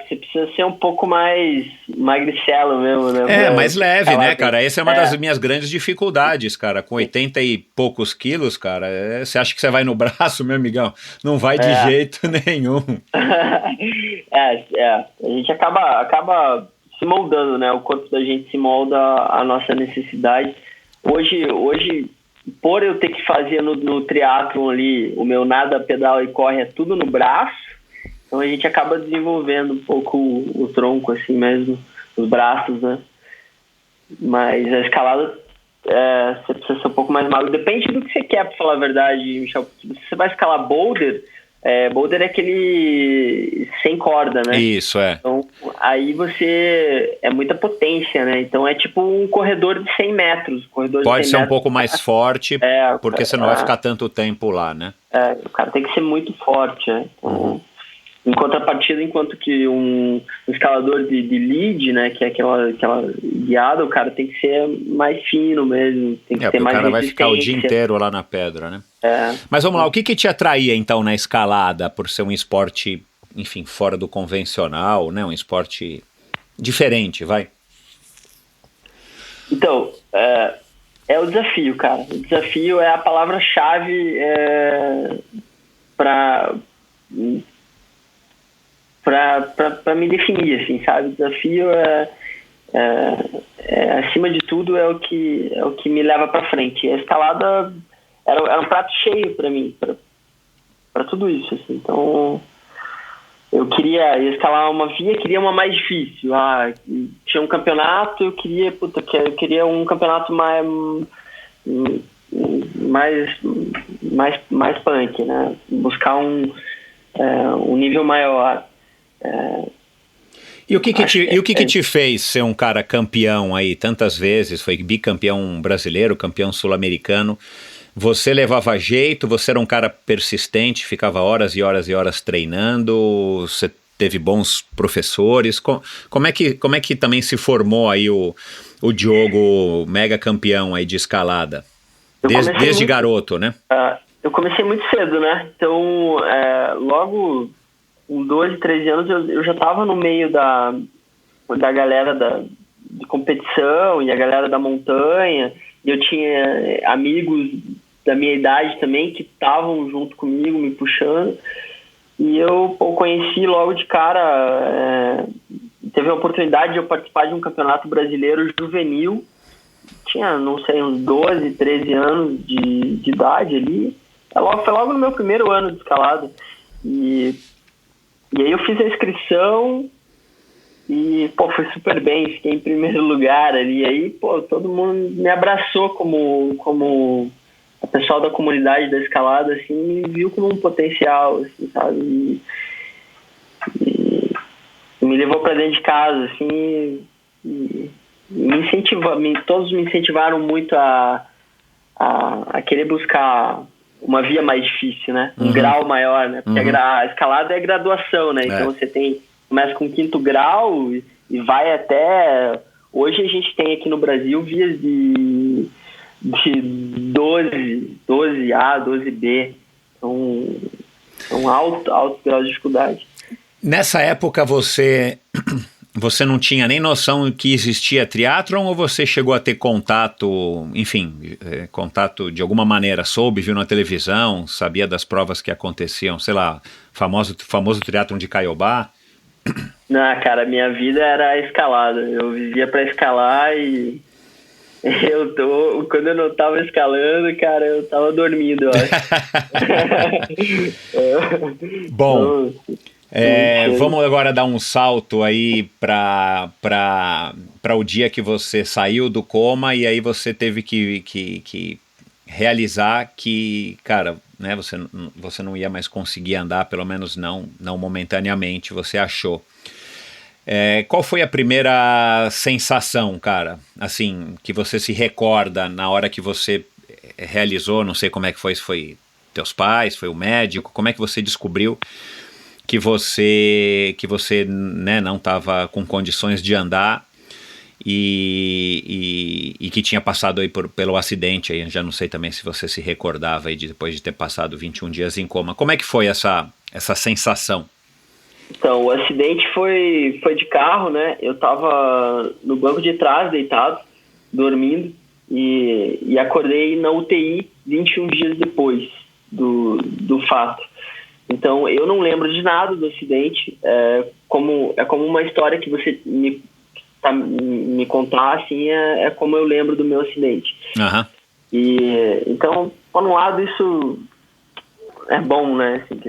você precisa ser um pouco mais magricelo mesmo, né? Mais leve, né, cara? Essa é uma das minhas grandes dificuldades, cara. Com 80 e poucos quilos, cara, você acha que você vai no braço, meu amigão? Não vai de jeito nenhum. A gente acaba se moldando, né? O corpo da gente se molda à nossa necessidade. Hoje, por eu ter que fazer no triatlon ali, o meu nada, pedal e corre é tudo no braço. Então a gente acaba desenvolvendo um pouco o tronco, assim mesmo, os braços, né? Mas a escalada, você precisa ser um pouco mais magro. Depende do que você quer, pra falar a verdade, Michel. Se você vai escalar boulder, boulder é aquele sem corda, né? Isso, Então aí você... é muita potência, né? Então é tipo um corredor de 100 metros. Pode ser um pouco mais forte, porque você não vai ficar tanto tempo lá, né? O cara tem que ser muito forte, né? Então, em contrapartida, enquanto que um escalador de lead, né, que é aquela guiada, o cara tem que ser mais fino mesmo, tem que ter mais resistência. O cara vai ficar o dia inteiro lá na pedra, né? Mas vamos lá, o que te atraía então na escalada, por ser um esporte, enfim, fora do convencional, né, um esporte diferente, vai? Então, é o desafio, cara. O desafio é a palavra-chave para me definir, assim, sabe? O desafio acima de tudo é o que me leva para frente. A escalada era um prato cheio para mim, para tudo isso, assim. Então eu queria escalar uma via, queria uma mais difícil. Tinha um campeonato, eu queria um campeonato mais punk, né? Buscar um nível maior. E o que te fez ser um cara campeão aí tantas vezes? Foi bicampeão brasileiro, campeão sul-americano. Você levava jeito? Você era um cara persistente, ficava horas e horas e horas treinando? Você teve bons professores? Como é que também se formou aí o Diogo mega campeão aí de escalada? Desde garoto, né? Eu comecei muito cedo, né? Então, logo com 12, 13 anos, eu já estava no meio da galera de competição e a galera da montanha. E eu tinha amigos da minha idade também que estavam junto comigo, me puxando. E eu conheci logo de cara... teve a oportunidade de eu participar de um campeonato brasileiro juvenil. Tinha, não sei, uns 12, 13 anos de idade ali. Foi logo no meu primeiro ano de escalada. E aí eu fiz a inscrição e, foi super bem. Fiquei em primeiro lugar ali. Aí, todo mundo me abraçou como a pessoal da comunidade da escalada, assim, me viu como um potencial, assim, sabe? E me levou para dentro de casa, assim, e todos me incentivaram muito a querer buscar uma via mais difícil, né? Um grau maior, né? Porque a escalada é graduação, né? Então você começa com 5º grau e vai até... Hoje a gente tem aqui no Brasil vias de 12A, 12B. Então, alto grau de dificuldade. Nessa época você não tinha nem noção que existia triatlon, ou você chegou a ter contato, enfim, contato de alguma maneira, viu na televisão, sabia das provas que aconteciam, sei lá, famoso triatlon de Caiobá? Não, cara, minha vida era escalada. Eu vivia para escalar e quando eu não tava escalando, cara, eu tava dormindo, eu acho. Bom, vamos agora dar um salto aí para o dia que você saiu do coma e aí você teve que realizar que, cara, né, você não ia mais conseguir andar, pelo menos não momentaneamente, você achou. Qual foi a primeira sensação, cara, assim, que você se recorda na hora que você realizou? Não sei como é que foi, se foi teus pais, foi o médico, como é que você descobriu que você né, não estava com condições de andar e que tinha passado aí pelo acidente, aí já não sei também se você se recordava aí depois de ter passado 21 dias em coma. Como é que foi essa sensação? Então, o acidente foi de carro, né? Eu tava no banco de trás, deitado, dormindo, e acordei na UTI 21 dias depois do fato. Então, eu não lembro de nada do acidente. É como uma história que você me contar, assim, é como eu lembro do meu acidente. Uhum. Então, por um lado, isso é bom, né? Assim,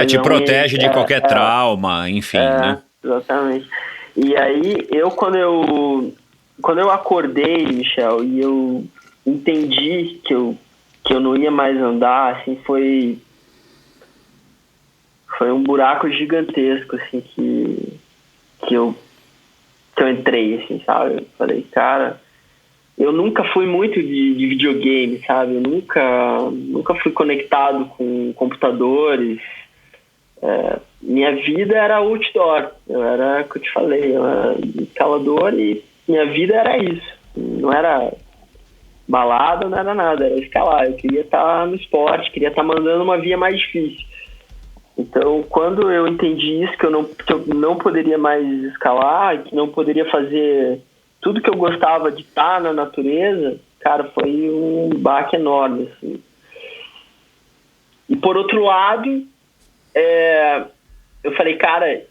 te protege de qualquer trauma, enfim, né? Exatamente. E aí, quando eu acordei, Michel, e eu entendi que eu não ia mais andar, assim, foi um buraco gigantesco, assim, que eu entrei, assim, sabe? Eu falei, cara, eu nunca fui muito de videogame, sabe? Eu nunca fui conectado com computadores. Minha vida era outdoor. O que eu te falei, eu era escalador e minha vida era isso. Não era balada, não era nada, era escalar. Eu queria estar no esporte, queria estar mandando uma via mais difícil. Então, quando eu entendi isso, que eu não poderia mais escalar, que não poderia fazer tudo que eu gostava de estar na natureza, cara, foi um baque enorme, assim. E por outro lado, eu falei, cara,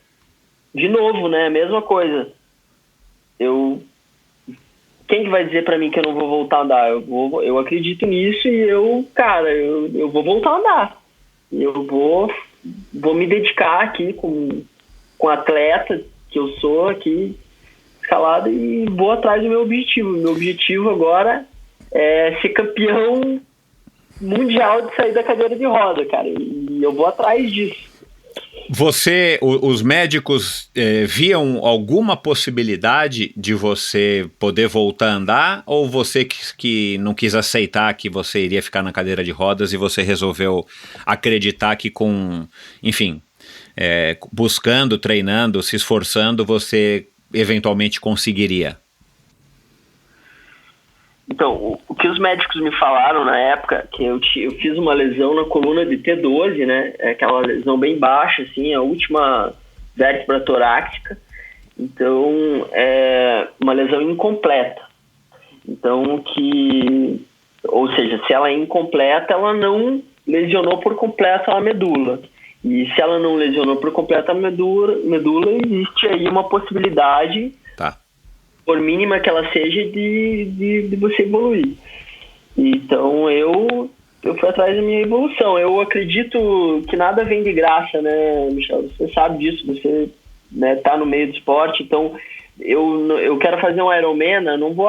de novo, né, mesma coisa. Quem que vai dizer pra mim que eu não vou voltar a andar? Eu acredito nisso e eu vou voltar a andar. Eu vou me dedicar aqui com atleta que eu sou aqui, escalado, e vou atrás do meu objetivo. Meu objetivo agora é ser campeão mundial de sair da cadeira de roda, cara, e eu vou atrás disso. Os médicos viam alguma possibilidade de você poder voltar a andar, ou você que não quis aceitar que você iria ficar na cadeira de rodas e você resolveu acreditar que enfim, buscando, treinando, se esforçando, você eventualmente conseguiria? Então, o que os médicos me falaram na época, que eu fiz uma lesão na coluna de T12, né? É aquela lesão bem baixa, assim, a última vértebra torácica. Então, é uma lesão incompleta. Então, ou seja, se ela é incompleta, ela não lesionou por completo a medula. E se ela não lesionou por completo a medula, existe aí uma possibilidade, por mínima que ela seja, de você evoluir. Então, eu fui atrás da minha evolução. Eu acredito que nada vem de graça, né, Michel? Você sabe disso, você, né, tá no meio do esporte. Então, eu quero fazer um Ironman, eu não vou,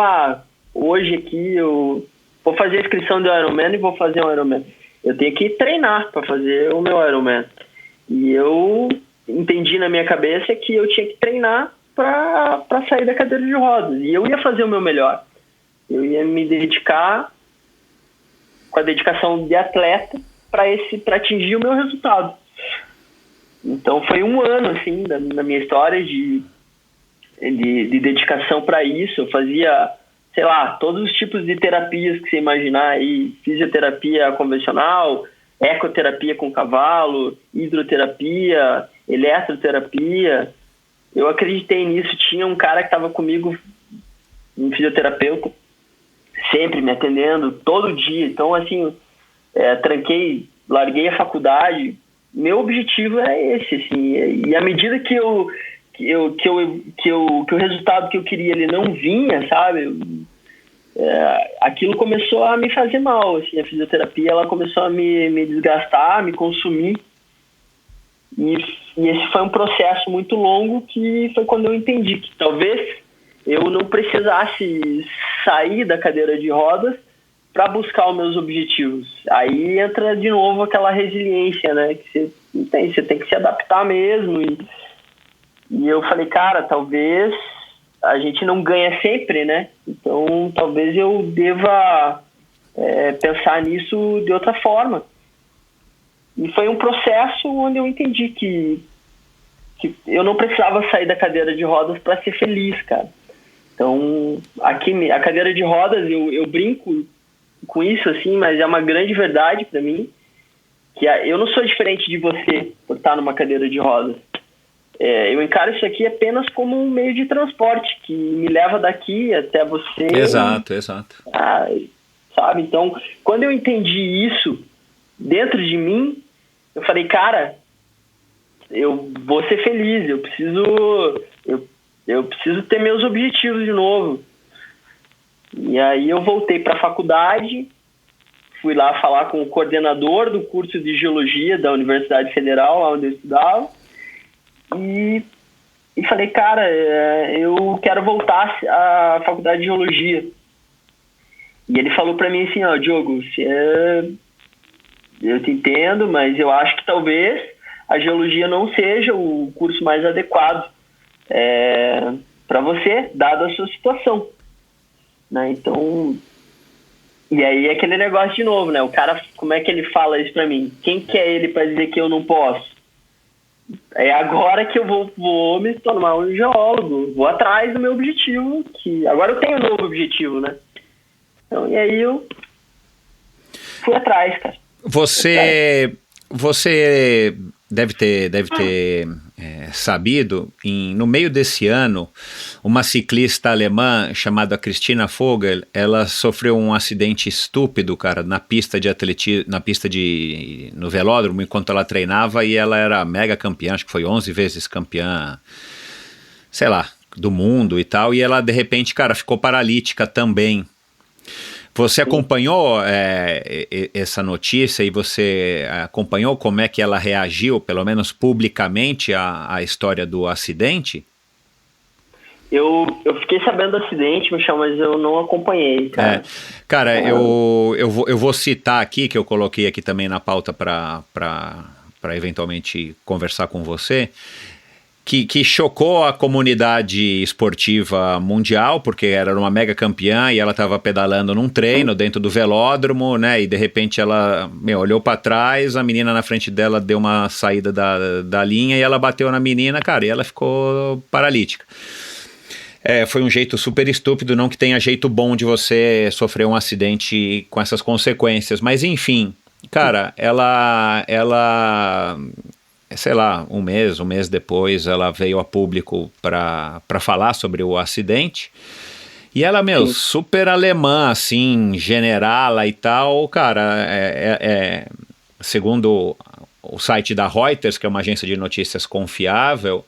hoje aqui eu vou fazer a inscrição do Ironman e vou fazer um Ironman. Eu tenho que treinar para fazer o meu Ironman. E eu entendi na minha cabeça que eu tinha que treinar para sair da cadeira de rodas. E eu ia fazer o meu melhor. Eu ia me dedicar com a dedicação de atleta para atingir o meu resultado. Então foi um ano, assim, na minha história de dedicação para isso. Eu fazia sei lá, todos os tipos de terapias que você imaginar aí, fisioterapia convencional, ecoterapia com cavalo, hidroterapia, eletroterapia. Eu acreditei nisso. Tinha um cara que estava comigo, um fisioterapeuta, sempre me atendendo, todo dia. Então, assim, larguei a faculdade. Meu objetivo é esse, assim. E à medida que o resultado que eu queria ele não vinha, sabe? Aquilo começou a me fazer mal, assim. A fisioterapia, ela começou a me desgastar, me consumir. E esse foi um processo muito longo, que foi quando eu entendi que talvez eu não precisasse sair da cadeira de rodas para buscar os meus objetivos. Aí entra de novo aquela resiliência, né? Que você tem que se adaptar mesmo. E eu falei, cara, talvez a gente não ganha sempre, né? Então talvez eu deva pensar nisso de outra forma. E foi um processo onde eu entendi que eu não precisava sair da cadeira de rodas para ser feliz, cara. Então, aqui, a cadeira de rodas, eu brinco com isso, assim, mas é uma grande verdade para mim, que eu não sou diferente de você por estar numa cadeira de rodas. Eu encaro isso aqui apenas como um meio de transporte, que me leva daqui até você. Exato. Sabe? Então, quando eu entendi isso dentro de mim, eu falei, cara, eu vou ser feliz, eu preciso ter meus objetivos de novo. E aí eu voltei para a faculdade, fui lá falar com o coordenador do curso de Geologia da Universidade Federal, lá onde eu estudava, e falei, cara, eu quero voltar à faculdade de Geologia. E ele falou para mim assim, ó, Diogo, eu te entendo, mas eu acho que talvez a Geologia não seja o curso mais adequado para você, dada a sua situação, né? Então, e aí é aquele negócio de novo, né? O cara, como é que ele fala isso para mim? Quem que é ele para dizer que eu não posso? É agora que eu vou me tornar um geólogo, vou atrás do meu objetivo, que agora eu tenho um novo objetivo, né? Então, e aí eu fui atrás, cara. Você deve ter sabido, no meio desse ano, uma ciclista alemã chamada Christina Vogel, ela sofreu um acidente estúpido, cara, na pista de atletismo, no velódromo, enquanto ela treinava, e ela era mega campeã, acho que foi 11 vezes campeã, sei lá, do mundo e tal, e ela de repente, cara, ficou paralítica também. Você acompanhou essa notícia e você acompanhou como é que ela reagiu, pelo menos publicamente, à história do acidente? Eu fiquei sabendo do acidente, Michel, mas eu não acompanhei, cara. Cara, eu vou citar aqui, que eu coloquei aqui também na pauta para eventualmente conversar com você, que chocou a comunidade esportiva mundial, porque era uma mega campeã e ela estava pedalando num treino dentro do velódromo, né? E de repente ela olhou para trás, a menina na frente dela deu uma saída da linha e ela bateu na menina, cara, e ela ficou paralítica. Foi um jeito super estúpido, não que tenha jeito bom de você sofrer um acidente com essas consequências, mas enfim, cara, ela sei lá, um mês depois, ela veio a público para falar sobre o acidente, e ela, super alemã, assim, generala e tal, cara, segundo o site da Reuters, que é uma agência de notícias confiável,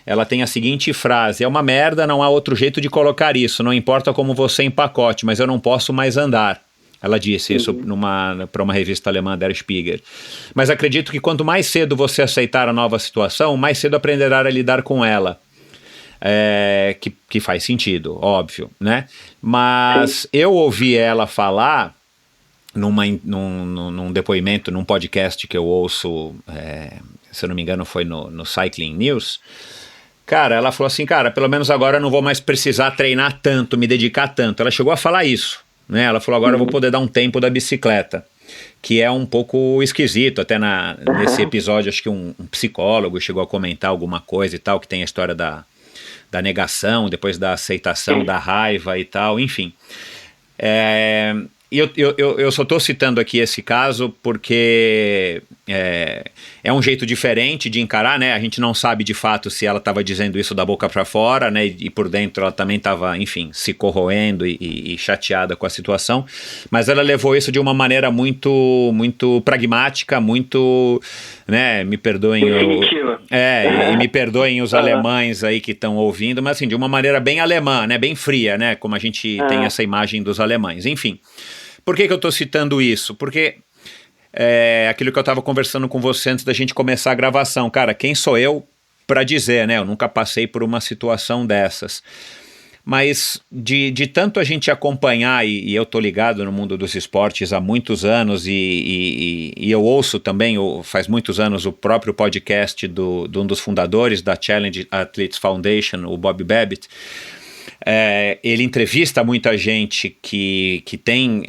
ela tem a seguinte frase: é uma merda, não há outro jeito de colocar isso, não importa como você empacote, mas eu não posso mais andar. Ela disse isso para uma revista alemã, Der Spiegel. Mas acredito que quanto mais cedo você aceitar a nova situação, mais cedo aprenderá a lidar com ela. Que faz sentido, óbvio, né? Mas eu ouvi ela falar num depoimento, num podcast que eu ouço, se eu não me engano foi no Cycling News. Cara, ela falou assim, cara, pelo menos agora eu não vou mais precisar treinar tanto, me dedicar tanto. Ela chegou a falar isso. Né? Ela falou, agora eu vou poder dar um tempo da bicicleta, que é um pouco esquisito, até nesse episódio acho que um psicólogo chegou a comentar alguma coisa e tal, que tem a história negação, depois da aceitação, da raiva e tal, enfim. Eu só estou citando aqui esse caso porque é um jeito diferente de encarar, né? A gente não sabe de fato se ela estava dizendo isso da boca para fora, né? E por dentro ela também estava, enfim, se corroendo e chateada com a situação. Mas ela levou isso de uma maneira muito, muito pragmática, muito, né? Me perdoem, e me perdoem os alemães aí que estão ouvindo, mas assim, de uma maneira bem alemã, né? Bem fria, né? Como a gente tem essa imagem dos alemães. Enfim. Por que eu estou citando isso? Porque aquilo que eu estava conversando com você antes da gente começar a gravação. Cara, quem sou eu para dizer, né? Eu nunca passei por uma situação dessas. Mas de tanto a gente acompanhar, e eu estou ligado no mundo dos esportes há muitos anos, e eu ouço também, faz muitos anos, o próprio podcast de um dos fundadores da Challenge Athletes Foundation, o Bob Babbitt. Ele entrevista muita gente que tem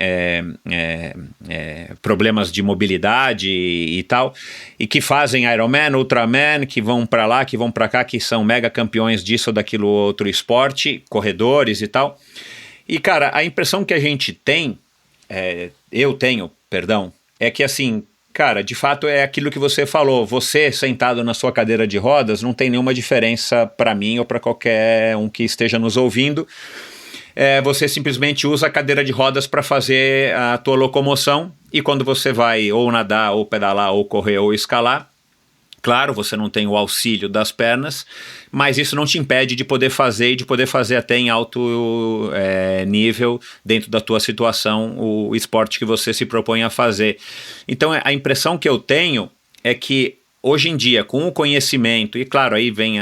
problemas de mobilidade e tal, e que fazem Ironman, Ultraman, que vão para lá, que vão para cá, que são mega campeões disso ou daquilo outro esporte, corredores e tal. E, cara, a impressão que a gente tem, eu tenho, é que assim, cara, de fato é aquilo que você falou, você sentado na sua cadeira de rodas não tem nenhuma diferença para mim ou para qualquer um que esteja nos ouvindo. Você simplesmente usa a cadeira de rodas para fazer a tua locomoção, e quando você vai ou nadar, ou pedalar, ou correr, ou escalar, claro, você não tem o auxílio das pernas, mas isso não te impede de poder fazer, e de poder fazer até em alto nível, dentro da tua situação, o esporte que você se propõe a fazer. Então, a impressão que eu tenho é que, hoje em dia, com o conhecimento, e claro, aí vem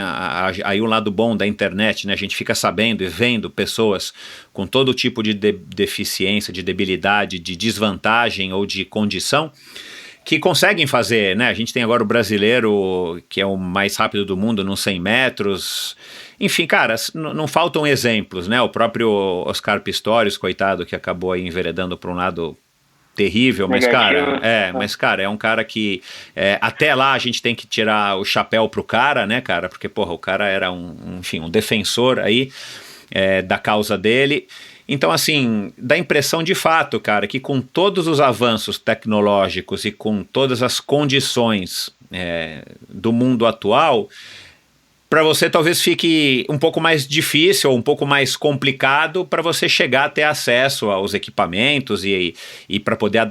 aí o lado bom da internet, né? A gente fica sabendo e vendo pessoas com todo tipo de deficiência, de debilidade, de desvantagem ou de condição, que conseguem fazer, né? A gente tem agora o brasileiro, que é o mais rápido do mundo, nos 100 metros. Enfim, cara, não faltam exemplos, né? O próprio Oscar Pistorius, coitado, que acabou aí enveredando para um lado terrível, mas cara, é um cara que até lá a gente tem que tirar o chapéu pro cara, né, cara? Porque, porra, o cara era um defensor aí da causa dele. Então, assim, dá impressão de fato, cara, que com todos os avanços tecnológicos e com todas as condições do mundo atual, para você talvez fique um pouco mais difícil ou um pouco mais complicado para você chegar a ter acesso aos equipamentos e para poder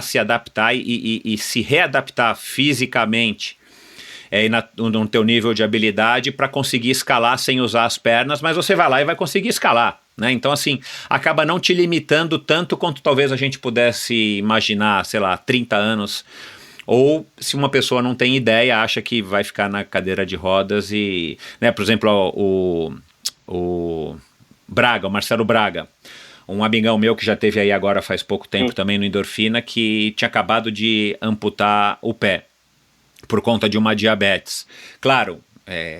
se adaptar e se readaptar fisicamente no teu nível de habilidade para conseguir escalar sem usar as pernas, mas você vai lá e vai conseguir escalar, né? Então, assim, acaba não te limitando tanto quanto talvez a gente pudesse imaginar, sei lá, 30 anos, ou se uma pessoa não tem ideia, acha que vai ficar na cadeira de rodas e, né, por exemplo, o Marcelo Braga, um amigão meu que já teve aí agora faz pouco tempo também no Endorfina, que tinha acabado de amputar o pé por conta de uma diabetes. Claro,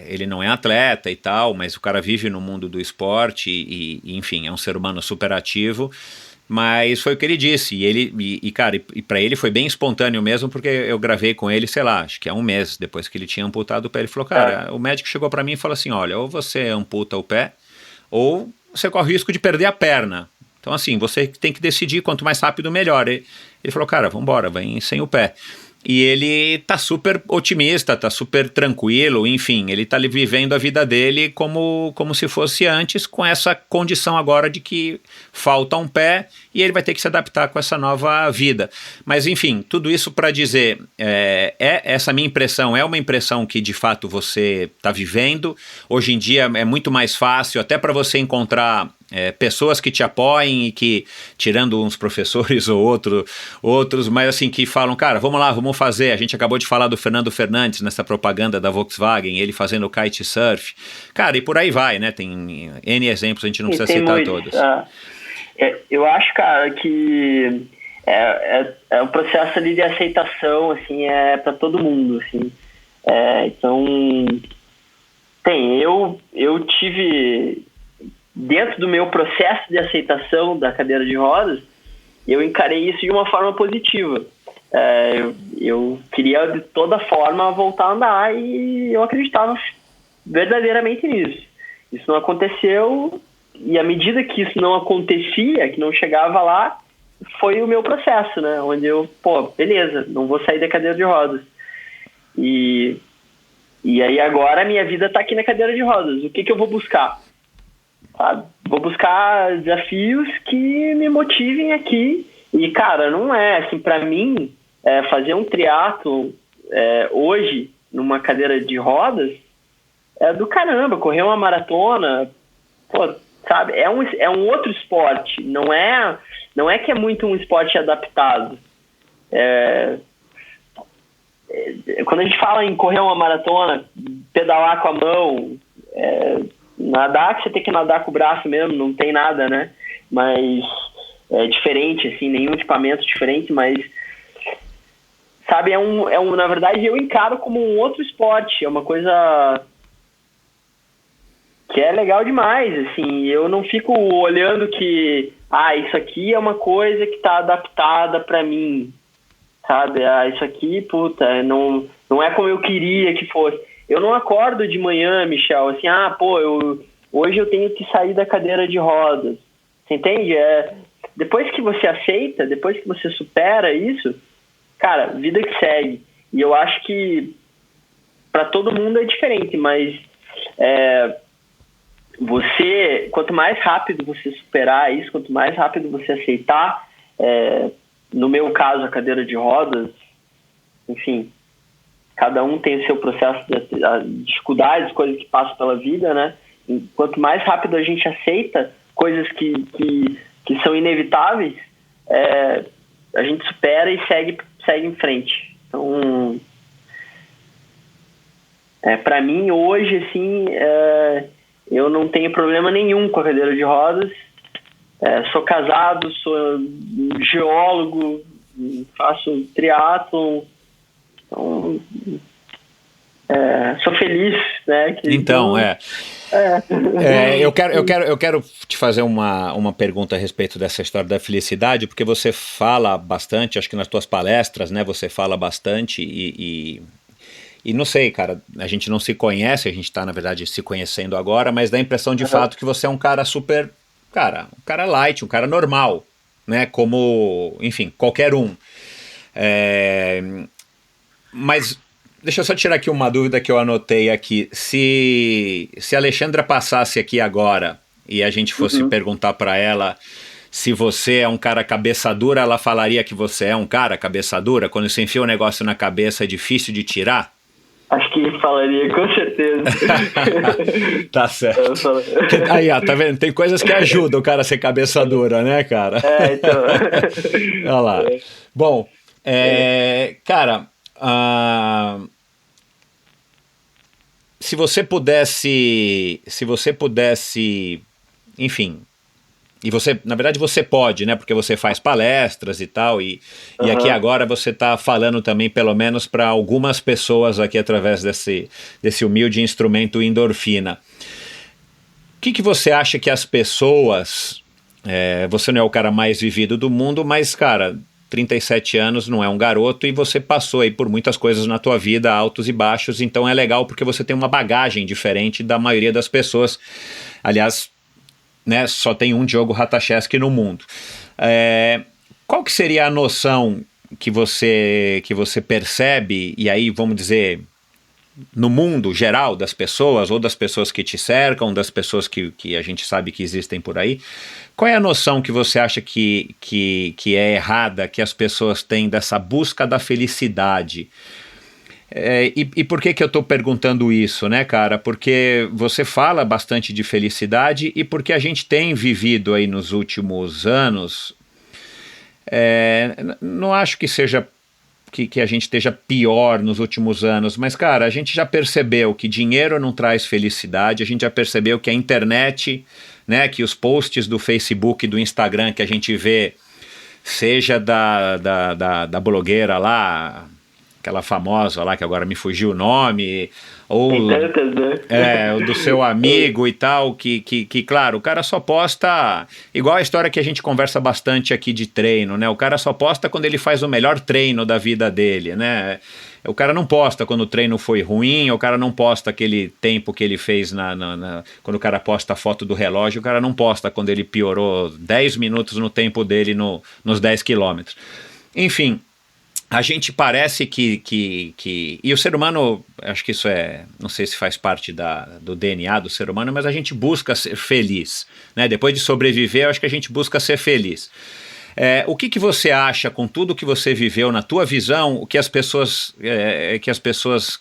ele não é atleta e tal, mas o cara vive no mundo do esporte e enfim, é um ser humano super ativo, mas foi o que ele disse, cara, para ele foi bem espontâneo mesmo, porque eu gravei com ele, sei lá, acho que há um mês depois que ele tinha amputado o pé. Ele falou, cara, o médico chegou para mim e falou assim, olha, ou você amputa o pé, ou você corre o risco de perder a perna. Então, assim, você tem que decidir, quanto mais rápido, melhor. Ele falou, cara, vambora, vem sem o pé. E ele tá super otimista, tá super tranquilo, enfim, ele tá vivendo a vida dele como se fosse antes, com essa condição agora de que falta um pé e ele vai ter que se adaptar com essa nova vida. Mas, enfim, tudo isso para dizer, essa minha impressão é uma impressão que de fato você tá vivendo. Hoje em dia é muito mais fácil, até para você encontrar pessoas que te apoiem e que, tirando uns professores ou outros, mas assim, que falam, cara, vamos lá, vamos fazer. A gente acabou de falar do Fernando Fernandes nessa propaganda da Volkswagen, ele fazendo kitesurf. Cara, e por aí vai, né? Tem N exemplos, a gente não precisa citar todos. Eu acho, cara, que é um processo ali de aceitação, assim, para todo mundo, assim. Então, eu tive... Dentro do meu processo de aceitação da cadeira de rodas, eu encarei isso de uma forma positiva. Eu queria, de toda forma, voltar a andar e eu acreditava verdadeiramente nisso. Isso não aconteceu, e à medida que isso não acontecia, que não chegava lá, foi o meu processo, né? Onde eu, beleza, não vou sair da cadeira de rodas. E aí agora a minha vida tá aqui na cadeira de rodas. O que eu vou buscar? Sabe? Vou buscar desafios que me motivem aqui. E, cara, não é assim, pra mim, fazer um triatlo hoje numa cadeira de rodas é do caramba. Correr uma maratona, sabe? É um outro esporte. Não é que é muito um esporte adaptado. Quando a gente fala em correr uma maratona, pedalar com a mão, nadar, que você tem que nadar com o braço mesmo, não tem nada, né? Mas é diferente, assim, nenhum equipamento diferente, mas, sabe, na verdade, eu encaro como um outro esporte, é uma coisa que é legal demais, assim, eu não fico olhando que, isso aqui é uma coisa que tá adaptada pra mim, sabe, isso aqui, não é como eu queria que fosse. Eu não acordo de manhã, Michel, assim, hoje eu tenho que sair da cadeira de rodas, você entende? Depois que você aceita, depois que você supera isso, cara, vida que segue. E eu acho que para todo mundo é diferente, mas quanto mais rápido você superar isso, quanto mais rápido você aceitar, no meu caso, a cadeira de rodas, enfim, cada um tem o seu processo de dificuldades, coisas que passam pela vida, né? E quanto mais rápido a gente aceita coisas que são inevitáveis, a gente supera e segue em frente. Então, para mim, hoje, assim, eu não tenho problema nenhum com a cadeira de rodas. Sou casado, sou geólogo, faço triatlon, então, sou feliz, né? Eu quero te fazer uma pergunta a respeito dessa história da felicidade, porque você fala bastante, acho que nas tuas palestras, né, você fala bastante e não sei, cara, a gente não se conhece, a gente tá, na verdade, se conhecendo agora, mas dá a impressão de fato que você é um cara super, um cara light, um cara normal, né, como, enfim, qualquer um. Mas deixa eu só tirar aqui uma dúvida que eu anotei aqui. Se a Alexandra passasse aqui agora e a gente fosse perguntar para ela se você é um cara cabeça dura, ela falaria que você é um cara cabeça dura? Quando você enfia um negócio na cabeça é difícil de tirar? Acho que falaria, com certeza. Tá certo. Aí, tá vendo? Tem coisas que ajudam o cara a ser cabeça dura, né, cara? Então. Olha lá. Bom, cara... se você pudesse, enfim, e você, na verdade você pode, né, porque você faz palestras e tal, e aqui agora você está falando também, pelo menos para algumas pessoas aqui através desse humilde instrumento endorfina. O que você acha que as pessoas, você não é o cara mais vivido do mundo, mas, cara, 37 anos, não é um garoto, e você passou aí por muitas coisas na tua vida, altos e baixos, então é legal porque você tem uma bagagem diferente da maioria das pessoas. Aliás, né, só tem um Diogo Ratajkowski no mundo. Qual que seria a noção que você percebe, e aí vamos dizer, no mundo geral das pessoas, ou das pessoas que te cercam, das pessoas que a gente sabe que existem por aí, qual é a noção que você acha que é errada, que as pessoas têm dessa busca da felicidade? E por que eu estou perguntando isso, né, cara? Porque você fala bastante de felicidade e porque a gente tem vivido aí nos últimos anos, não acho que seja que a gente esteja pior nos últimos anos, mas, cara, a gente já percebeu que dinheiro não traz felicidade, a gente já percebeu que a internet, né, que os posts do Facebook e do Instagram que a gente vê, seja da blogueira lá, aquela famosa lá, que agora me fugiu o nome, ou Tem tantas, né? o do seu amigo e tal, que claro, o cara só posta, igual a história que a gente conversa bastante aqui de treino, né? O cara só posta quando ele faz o melhor treino da vida dele, né? O cara não posta quando o treino foi ruim, o cara não posta aquele tempo que ele fez quando o cara posta a foto do relógio, o cara não posta quando ele piorou 10 minutos no tempo dele nos 10 quilômetros. Enfim, a gente parece que... E o ser humano, acho que isso não sei se faz parte do DNA do ser humano, mas a gente busca ser feliz, né? Depois de sobreviver, eu acho que a gente busca ser feliz. O que você acha, com tudo que você viveu, na tua visão,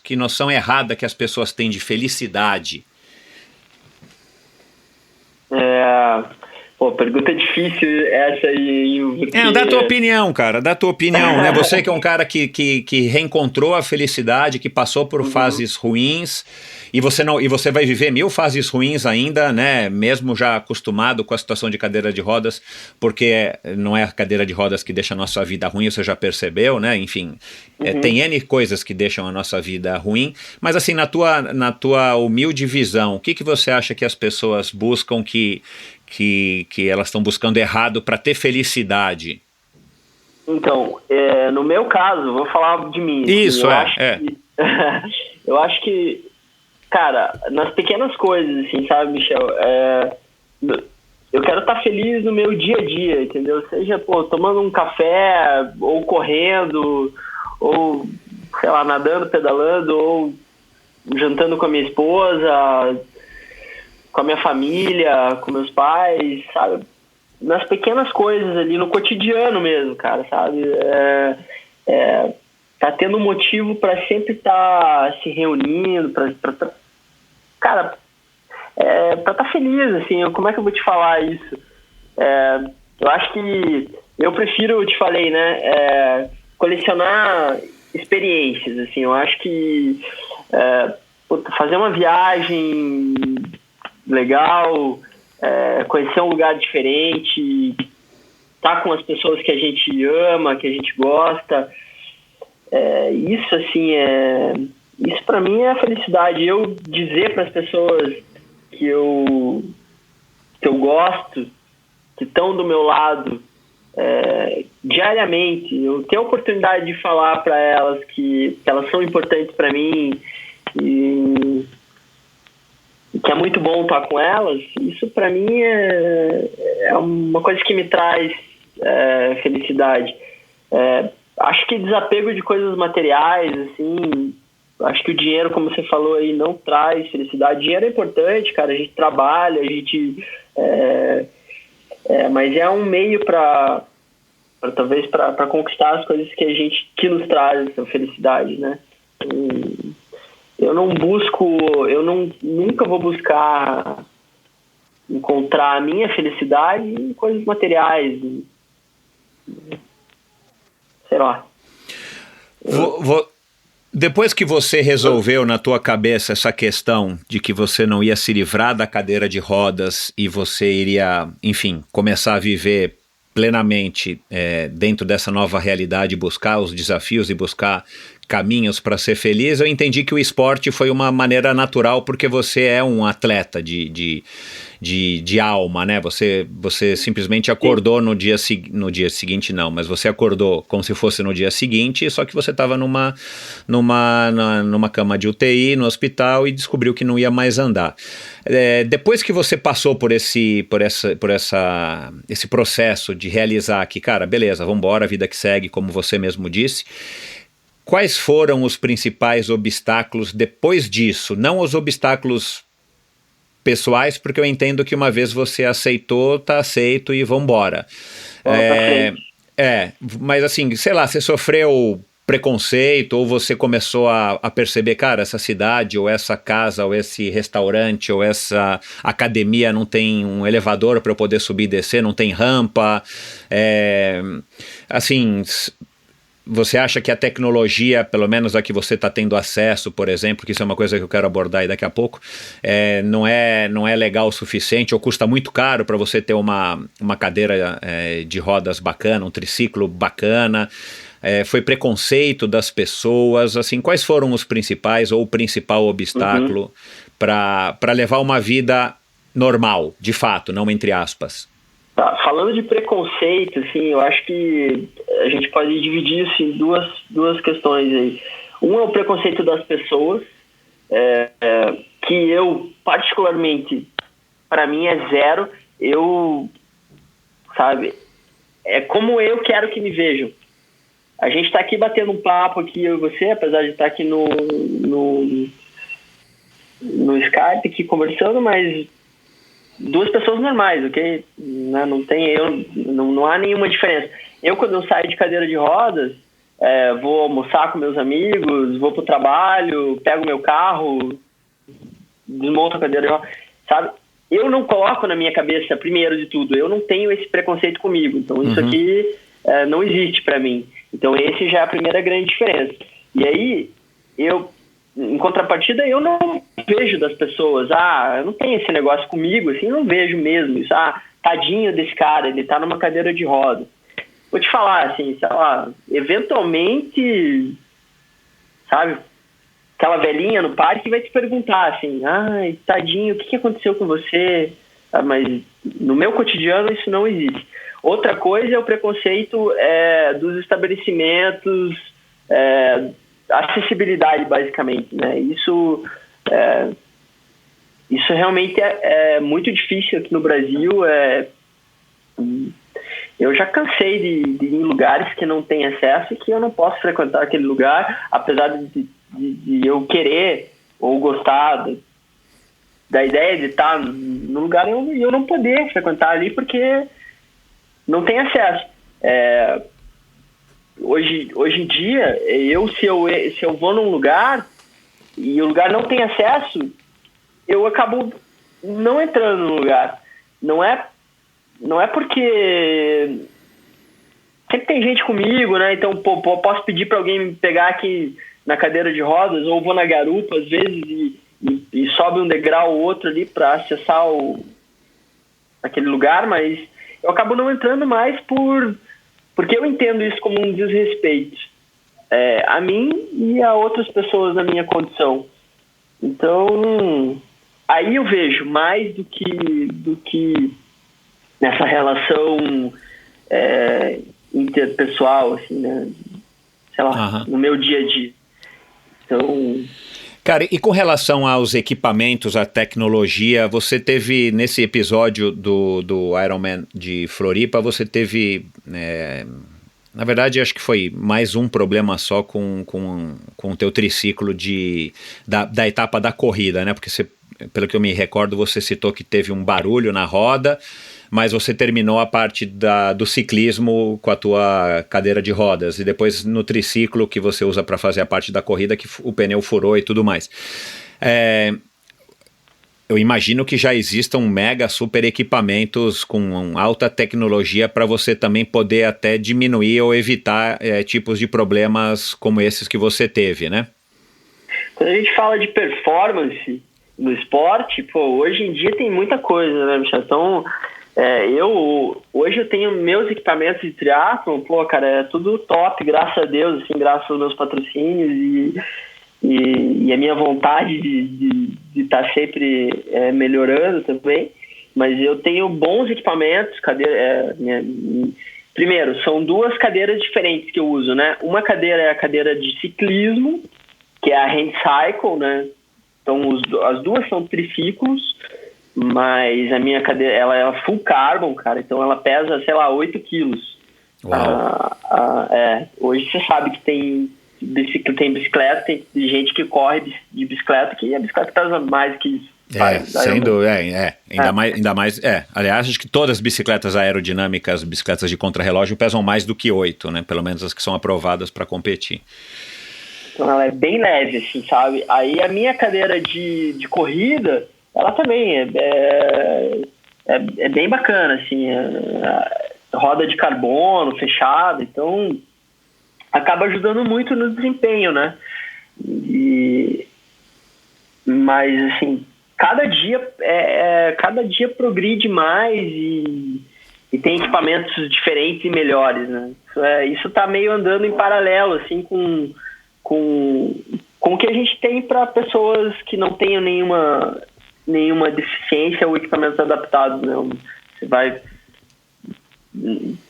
que noção errada que as pessoas têm de felicidade? Pergunta difícil essa aí. Porque... Dá tua opinião, cara, dá tua opinião, né? Você que é um cara que reencontrou a felicidade, que passou por fases ruins, e você vai viver 1000 fases ruins ainda, né? Mesmo já acostumado com a situação de cadeira de rodas, porque não é a cadeira de rodas que deixa a nossa vida ruim, você já percebeu, né? Enfim, tem N coisas que deixam a nossa vida ruim, mas assim, na tua humilde visão, o que você acha que as pessoas buscam que elas estão buscando errado para ter felicidade? Então, no meu caso, vou falar de mim. Isso, eu acho que, cara, nas pequenas coisas, assim, sabe, Michel? Eu quero estar feliz no meu dia a dia, entendeu? Seja, tomando um café, ou correndo, ou, sei lá, nadando, pedalando, ou jantando com a minha esposa, com a minha família, com meus pais, sabe? Nas pequenas coisas ali, no cotidiano mesmo, cara, sabe? Tá tendo um motivo para sempre estar se reunindo, para estar feliz, assim. Como é que eu vou te falar isso? Eu acho que eu prefiro, eu te falei, né? Colecionar experiências, assim. Eu acho que fazer uma viagem legal, conhecer um lugar diferente, estar com as pessoas que a gente ama, que a gente gosta, isso assim isso para mim é a felicidade. Eu dizer para as pessoas que eu gosto, que estão do meu lado diariamente, eu ter a oportunidade de falar para elas que elas são importantes para mim e que é muito bom estar com elas, isso para mim é uma coisa que me traz felicidade. Acho que desapego de coisas materiais, assim, acho que o dinheiro, como você falou aí, não traz felicidade. Dinheiro é importante, cara, a gente trabalha, a gente... mas é um meio para talvez para conquistar as coisas que nos traz essa felicidade, né? Eu nunca vou buscar encontrar a minha felicidade em coisas materiais, sei lá. Depois que você resolveu na tua cabeça essa questão de que você não ia se livrar da cadeira de rodas e você iria, enfim, começar a viver plenamente dentro dessa nova realidade, buscar os desafios e buscar caminhos para ser feliz, eu entendi que o esporte foi uma maneira natural, porque você é um atleta de alma, né? Você simplesmente acordou no dia seguinte, não, mas você acordou como se fosse no dia seguinte, só que você estava numa cama de UTI, no hospital, e descobriu que não ia mais andar. Depois que você passou por esse processo de realizar que, cara, beleza, vamos embora, a vida que segue, como você mesmo disse, quais foram os principais obstáculos depois disso? Não os obstáculos pessoais, porque eu entendo que uma vez você aceitou, tá aceito e vambora. Mas assim, sei lá, você sofreu preconceito, ou você começou a perceber, cara, essa cidade, ou essa casa, ou esse restaurante, ou essa academia não tem um elevador para eu poder subir e descer, não tem rampa, assim... você acha que a tecnologia, pelo menos a que você está tendo acesso, por exemplo, que isso é uma coisa que eu quero abordar aí daqui a pouco, não é legal o suficiente ou custa muito caro para você ter uma cadeira de rodas bacana, um triciclo bacana? Foi preconceito das pessoas? Assim, quais foram os principais ou o principal obstáculo para levar uma vida normal, de fato, não entre aspas? Tá, falando de preconceito, assim, eu acho que a gente pode dividir isso em duas questões aí. Um é o preconceito das pessoas, que eu, particularmente, para mim é zero. É como eu quero que me vejam. A gente está aqui batendo um papo aqui, eu e você, apesar de estar aqui no Skype aqui conversando, mas duas pessoas normais, ok? Não há nenhuma diferença. Eu, quando eu saio de cadeira de rodas, vou almoçar com meus amigos, vou pro trabalho, pego meu carro, desmonto a cadeira de rodas, sabe? Eu não coloco na minha cabeça, primeiro de tudo, eu não tenho esse preconceito comigo. Então, isso aqui não existe para mim. Então, esse já é a primeira grande diferença. E aí, em contrapartida, eu não vejo das pessoas, eu não tenho esse negócio comigo, assim, eu não vejo mesmo isso, tadinho desse cara, ele tá numa cadeira de roda. Vou te falar, assim, sei lá, eventualmente, sabe, aquela velhinha no parque vai te perguntar, assim, tadinho, o que aconteceu com você? Mas no meu cotidiano isso não existe. Outra coisa é o preconceito dos estabelecimentos, acessibilidade, basicamente, né? Isso realmente é muito difícil aqui no Brasil. Eu já cansei de ir em lugares que não tem acesso e que eu não posso frequentar aquele lugar, apesar de eu querer ou gostar da ideia de estar no lugar, eu não poder frequentar ali porque não tem acesso. Hoje em dia, se eu vou num lugar e o lugar não tem acesso, eu acabo não entrando no lugar. Não é porque sempre tem gente comigo, né? Então, posso pedir para alguém me pegar aqui na cadeira de rodas, ou vou na garupa, às vezes, e sobe um degrau ou outro ali para acessar aquele lugar, mas eu acabo não entrando mais porque eu entendo isso como um desrespeito a mim e a outras pessoas na minha condição. Então, aí eu vejo mais do que nessa relação interpessoal, assim, né? Sei lá, no meu dia a dia. Então... Cara, e com relação aos equipamentos, à tecnologia, você teve, nesse episódio do Ironman de Floripa, você teve, na verdade, acho que foi mais um problema só com o teu triciclo da etapa da corrida, né? Porque pelo que eu me recordo, você citou que teve um barulho na roda, mas você terminou a parte do ciclismo com a tua cadeira de rodas, e depois no triciclo que você usa para fazer a parte da corrida, que o pneu furou e tudo mais. Eu imagino que já existam mega super equipamentos com alta tecnologia para você também poder até diminuir ou evitar tipos de problemas como esses que você teve, né? Quando a gente fala de performance no esporte, hoje em dia tem muita coisa, né, Michel? Então... hoje eu tenho meus equipamentos de triatlon, cara, é tudo top, graças a Deus, assim, graças aos meus patrocínios e a minha vontade de estar sempre melhorando também. Mas eu tenho bons equipamentos, primeiro, são duas cadeiras diferentes que eu uso, né? Uma cadeira é a cadeira de ciclismo, que é a Handcycle, né? Então as duas são triciclos, mas a minha cadeira, ela é full carbon, cara, então ela pesa, sei lá, 8 quilos. Hoje você sabe que tem bicicleta, tem gente que corre de bicicleta, que a bicicleta pesa mais que isso. Sem dúvida, ainda mais, aliás, acho que todas as bicicletas aerodinâmicas, bicicletas de contrarrelógio, pesam mais do que 8, né, pelo menos as que são aprovadas para competir. Então ela é bem leve, assim, sabe? Aí a minha cadeira de corrida, ela também é bem bacana, assim, roda de carbono, fechada, então acaba ajudando muito no desempenho, né? Mas, assim, cada dia progride mais e tem equipamentos diferentes e melhores, né? Isso tá meio andando em paralelo, assim, com o que a gente tem para pessoas que não tenham nenhuma deficiência ou equipamentos adaptados, né? Você vai...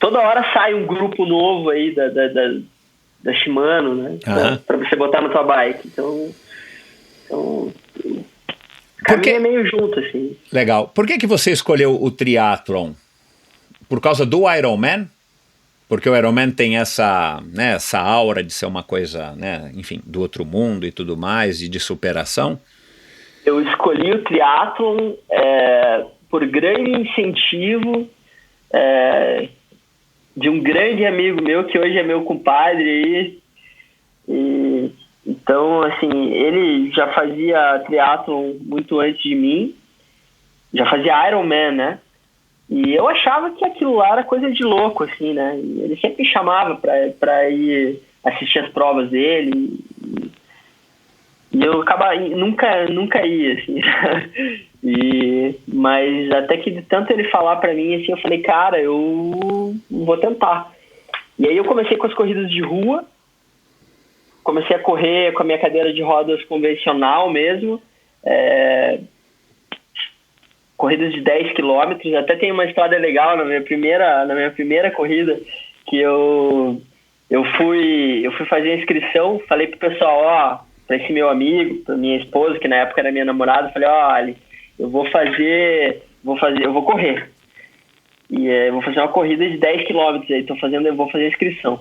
Toda hora sai um grupo novo aí da Shimano, né? Para você botar na tua bike. Então caminho é meio junto, assim. Legal. Por que você escolheu o triatlon? Por causa do Ironman? Porque o Ironman tem essa aura de ser uma coisa, né, enfim, do outro mundo e tudo mais, e de superação? Eu escolhi o triatlon por grande incentivo de um grande amigo meu, que hoje é meu compadre aí. Então, assim, ele já fazia triatlon muito antes de mim, já fazia Ironman, né? E eu achava que aquilo lá era coisa de louco, assim, né? E ele sempre me chamava pra ir assistir as provas dele. E eu nunca ia, assim. Mas até que de tanto ele falar pra mim, assim, eu falei, cara, eu vou tentar. E aí eu comecei com as corridas de rua. Comecei a correr com a minha cadeira de rodas convencional mesmo. Corridas de 10 quilômetros. Até tem uma história legal na minha primeira corrida, que eu fui fazer a inscrição, falei pro pessoal, para esse meu amigo, pra minha esposa, que na época era minha namorada, falei, Ali, eu vou correr. E vou fazer uma corrida de 10 quilômetros aí, eu vou fazer a inscrição.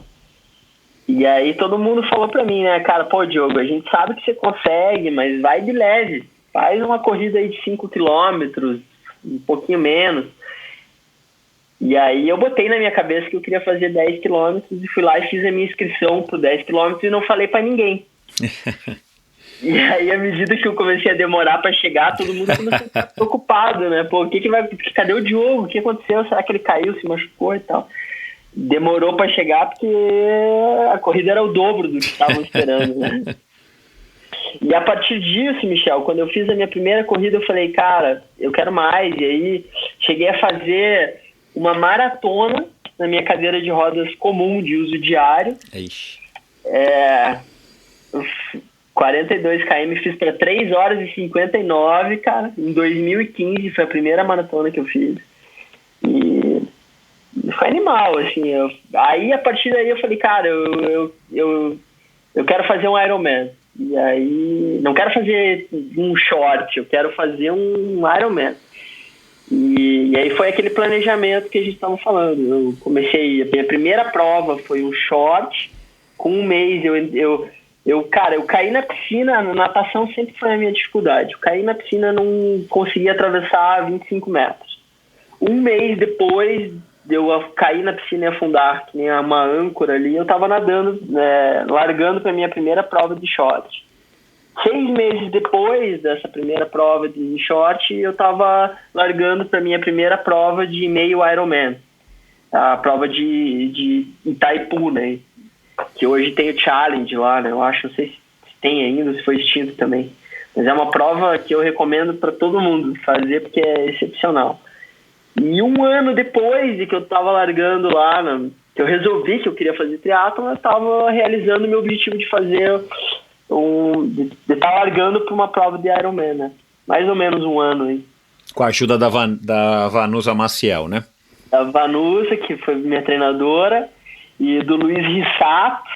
E aí todo mundo falou pra mim, né, cara, pô, Diogo, a gente sabe que você consegue, mas vai de leve. Faz uma corrida aí de 5 quilômetros, um pouquinho menos. E aí eu botei na minha cabeça que eu queria fazer 10 quilômetros e fui lá e fiz a minha inscrição por 10 quilômetros e não falei pra ninguém. E aí, à medida que eu comecei a demorar pra chegar, todo mundo começou a ficar preocupado, né? Pô, cadê o Diogo? O que aconteceu? Será que ele caiu, se machucou e tal? Demorou pra chegar porque a corrida era o dobro do que estavam esperando, né? E a partir disso, Michel, quando eu fiz a minha primeira corrida, eu falei, cara, eu quero mais. E aí cheguei a fazer uma maratona na minha cadeira de rodas comum de uso diário. 42 km, fiz para 3 horas e 59, cara. Em 2015 foi a primeira maratona que eu fiz. E foi animal, assim. Aí, a partir daí, eu falei, cara, eu quero fazer um Ironman. E aí, não quero fazer um short, eu quero fazer um Ironman. E aí foi aquele planejamento que a gente estava falando. Eu comecei, a minha primeira prova foi um short. Com um mês eu caí na piscina. A natação sempre foi a minha dificuldade. Eu caí na piscina, não conseguia atravessar 25 metros. Um mês depois de eu cair na piscina e afundar, que nem uma âncora ali, eu tava nadando, largando para minha primeira prova de short. 6 meses depois dessa primeira prova de short, eu tava largando para minha primeira prova de meio Ironman, a prova de Itaipu, né? Que hoje tem o Challenge lá, né? Eu acho, não sei se tem ainda, se foi extinto também. Mas é uma prova que eu recomendo para todo mundo fazer, porque é excepcional. E um ano depois de que eu estava largando lá, que eu resolvi que eu queria fazer triatlon, eu estava realizando o meu objetivo de fazer de estar largando para uma prova de Ironman, né? Mais ou menos um ano aí. Com a ajuda da Vanusa Maciel, né? Da Vanusa, que foi minha treinadora, e do Luiz Rissato,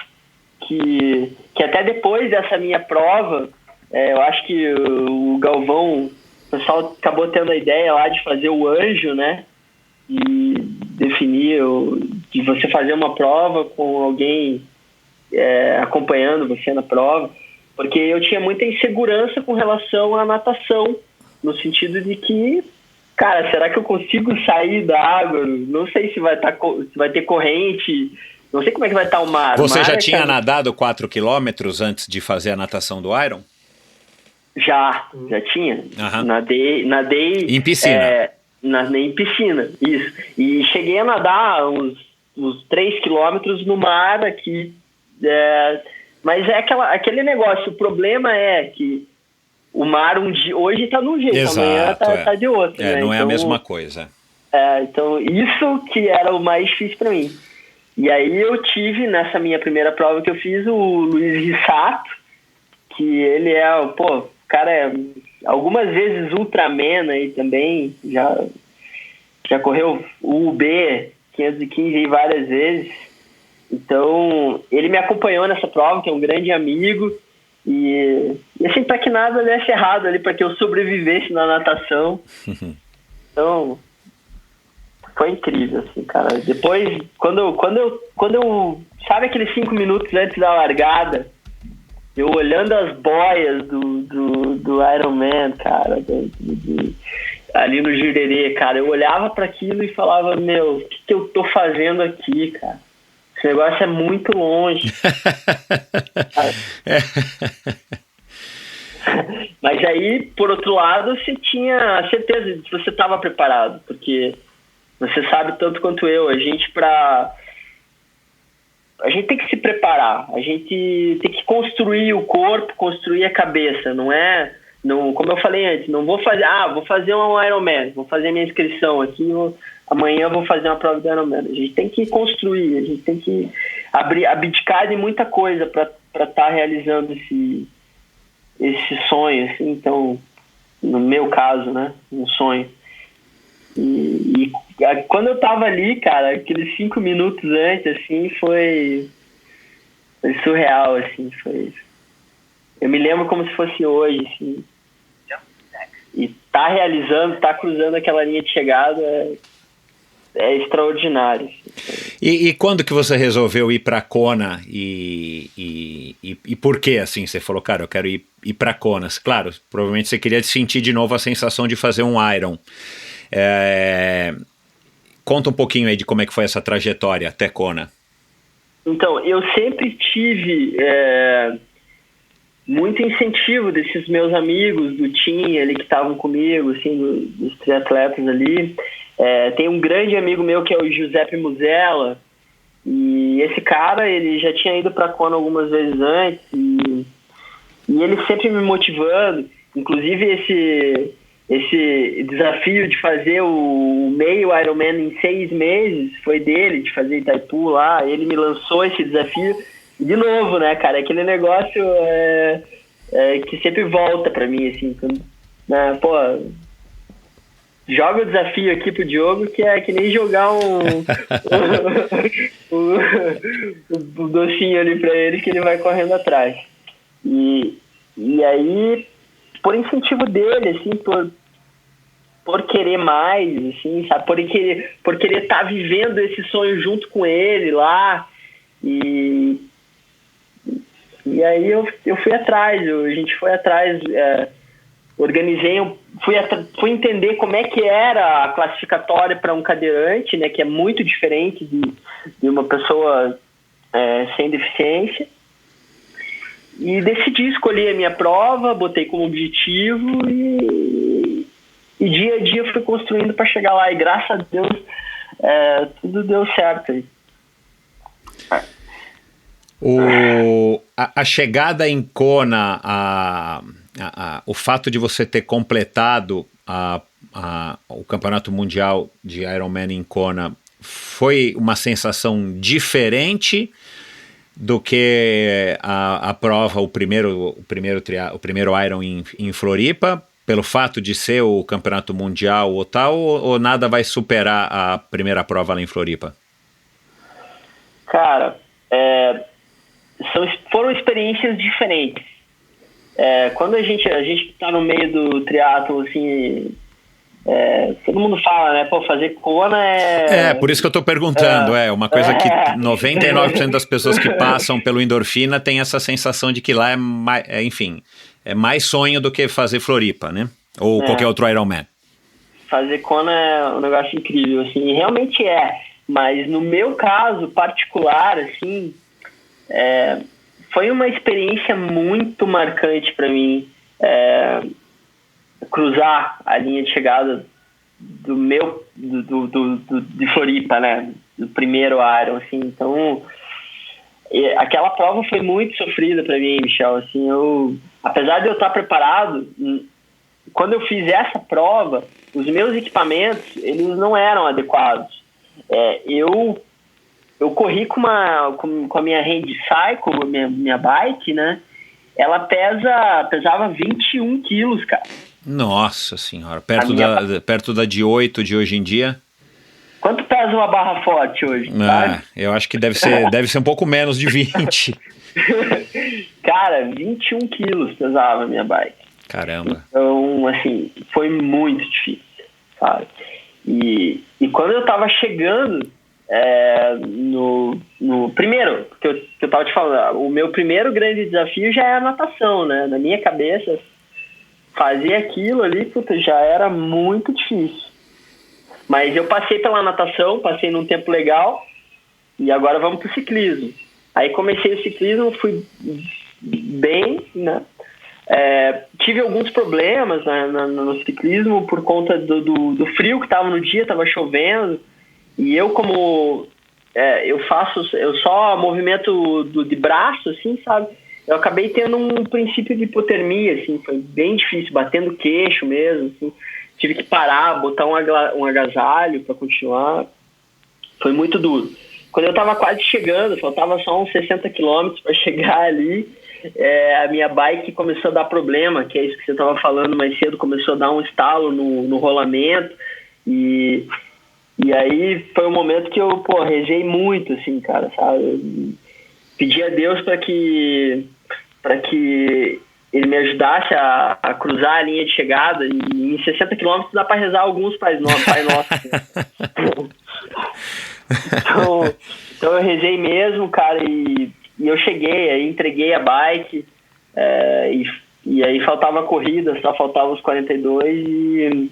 que até depois dessa minha prova, eu acho que o Galvão, o pessoal acabou tendo a ideia lá de fazer o anjo, né? E definir, de você fazer uma prova com alguém acompanhando você na prova, porque eu tinha muita insegurança com relação à natação, no sentido de que, cara, será que eu consigo sair da água? Não sei se vai ter corrente, não sei como é que vai estar o mar. Você já tinha nadado 4 quilômetros antes de fazer a natação do Iron? Já tinha. Uhum. Nadei em piscina. Nadei em piscina, isso. E cheguei a nadar uns 3 quilômetros no mar aqui Mas é aquele negócio, o problema é que o mar hoje tá de um jeito, amanhã tá de outro. Né? Não é a mesma coisa. Então, isso que era o mais difícil para mim. E aí eu tive, nessa minha primeira prova que eu fiz, o Luiz Rissato, que ele o cara é algumas vezes Ultraman aí também, já correu o UB 515 aí várias vezes. Então, ele me acompanhou nessa prova, que é um grande amigo, e assim, para que nada desse errado ali, para que eu sobrevivesse na natação. Então, foi incrível, assim, cara. Depois, quando eu sabe aqueles 5 minutos antes da largada, eu olhando as boias do Ironman, cara, ali no Jurerê, cara, eu olhava para aquilo e falava, meu, o que eu tô fazendo aqui, cara? Esse negócio é muito longe. Mas aí, por outro lado, você tinha certeza de que você estava preparado, porque você sabe tanto quanto eu, a gente tem que se preparar, a gente tem que construir o corpo, construir a cabeça, como eu falei antes, não vou fazer um Ironman, vou fazer minha inscrição aqui, amanhã vou fazer uma prova do Ironman. A gente tem que construir, a gente tem que abdicar de muita coisa para estar realizando esse sonho, assim. Então, no meu caso, né, um sonho. E quando eu tava ali, cara, aqueles 5 minutos antes, assim, foi surreal, assim, eu me lembro como se fosse hoje, assim, e tá realizando, tá cruzando aquela linha de chegada é extraordinário. E quando que você resolveu ir para Kona e por que, assim, você falou, cara, eu quero ir para Kona? Claro, provavelmente você queria sentir de novo a sensação de fazer um Iron. Conta um pouquinho aí de como é que foi essa trajetória até Kona. Então, eu sempre tive muito incentivo desses meus amigos do team ali que estavam comigo, assim, dos triatletas ali. Tem um grande amigo meu que é o Giuseppe Musella, e esse cara, ele já tinha ido para Kona algumas vezes antes, e ele sempre me motivando. Inclusive esse desafio de fazer o meio Ironman em 6 meses foi dele, de fazer Itaipu lá. Ele me lançou esse desafio. E de novo, né, cara, aquele negócio que sempre volta pra mim, assim, quando, né, joga o desafio aqui pro Diogo, que é que nem jogar um docinho ali pra ele, que ele vai correndo atrás. E aí, por incentivo dele, assim, por querer mais, assim, sabe, por querer estar vivendo esse sonho junto com ele lá, e aí eu fui atrás, a gente foi atrás, organizei, fui entender como é que era a classificatória para um cadeirante, né, que é muito diferente de uma pessoa sem deficiência, e decidi escolher a minha prova, botei como objetivo e dia a dia fui construindo para chegar lá, e graças a Deus tudo deu certo aí. A chegada em Kona, o fato de você ter completado o Campeonato Mundial de Ironman em Kona, foi uma sensação diferente do que a prova, o primeiro Iron em Floripa, pelo fato de ser o Campeonato Mundial ou tal, ou nada vai superar a primeira prova lá em Floripa? Cara, foram experiências diferentes. Quando a gente tá no meio do triatlo, assim, todo mundo fala, né, fazer Kona por isso que eu tô perguntando, uma coisa que 99% das pessoas que passam pelo endorfina tem essa sensação de que lá é mais sonho do que fazer Floripa, né? Ou qualquer outro Ironman. Fazer Kona é um negócio incrível, assim, realmente mas no meu caso particular, assim, foi uma experiência muito marcante para mim, cruzar a linha de chegada de Floripa, né, do primeiro Iron, assim. Então aquela prova foi muito sofrida para mim, Michel. Assim, apesar de eu estar preparado, quando eu fiz essa prova, os meus equipamentos, eles não eram adequados. Eu corri com a minha Handcycle, minha bike, né? Ela pesava 21 quilos, cara. Nossa senhora, perto da de 8 de hoje em dia. Quanto pesa uma barra forte hoje? Eu acho que deve ser um pouco menos de 20. Cara, 21 quilos pesava a minha bike. Caramba. Então, assim, foi muito difícil, sabe? E quando eu tava chegando no primeiro, que eu tava te falando, o meu primeiro grande desafio já é a natação, né? Na minha cabeça, fazer aquilo ali, já era muito difícil. Mas eu passei pela natação, passei num tempo legal, e agora vamos pro ciclismo. Aí comecei o ciclismo, fui bem, né? Tive alguns problemas no ciclismo por conta do frio que estava no dia, estava chovendo, e eu eu só movimento de braço, assim, sabe? Eu acabei tendo um princípio de hipotermia, assim, foi bem difícil, batendo queixo mesmo, assim. Tive que parar, botar um agasalho para continuar. Foi muito duro. Quando eu estava quase chegando, faltava só uns 60 quilômetros para chegar ali, a minha bike começou a dar problema, que é isso que você estava falando mais cedo, começou a dar um estalo no rolamento. E aí foi um momento que eu, rezei muito, assim, cara, sabe? Eu pedi a Deus para que ele me ajudasse a cruzar a linha de chegada, e em 60 quilômetros dá para rezar alguns Pai Nosso. Então eu rezei mesmo, cara, e eu cheguei, aí entreguei a bike, e aí faltava a corrida, só faltava os 42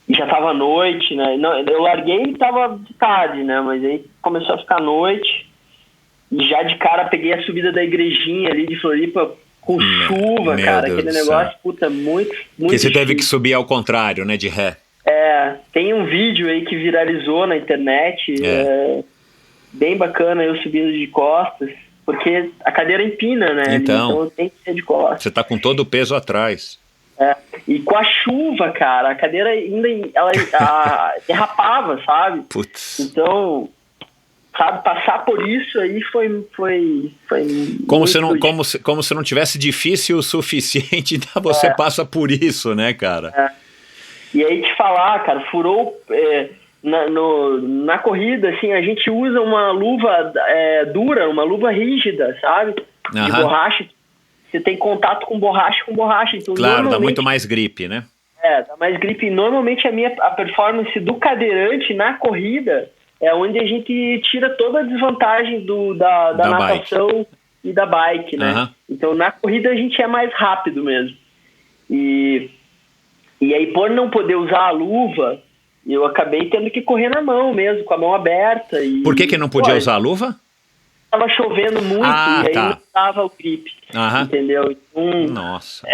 e já tava noite, né? Não, eu larguei e tava de tarde, né? Mas aí começou a ficar noite, e já de cara peguei a subida da igrejinha ali de Floripa, com chuva, cara, aquele negócio, muito que você teve que subir ao contrário, né, de ré. Tem um vídeo aí que viralizou na internet, bem bacana, eu subindo de costas, porque a cadeira empina, né, então tem que ser de costas. Você tá com todo o peso atrás. E com a chuva, cara, a cadeira ainda, ela derrapava, sabe? Putz. Então, sabe, passar por isso aí foi como se não tivesse difícil o suficiente, você passa por isso, né, cara? E aí te falar, cara, furou na corrida, assim, a gente usa uma luva dura, uma luva rígida, sabe? De borracha. Você tem contato com borracha. Então, claro, dá muito mais gripe, né? Dá mais gripe. E normalmente a performance do cadeirante na corrida é onde a gente tira toda a desvantagem da natação bike. E da bike, né? Então, na corrida a gente é mais rápido mesmo. E aí, por não poder usar a luva, eu acabei tendo que correr na mão mesmo, com a mão aberta. Por que não podia usar a luva? Tava chovendo muito, e aí não tava o grip, entendeu? Então, nossa.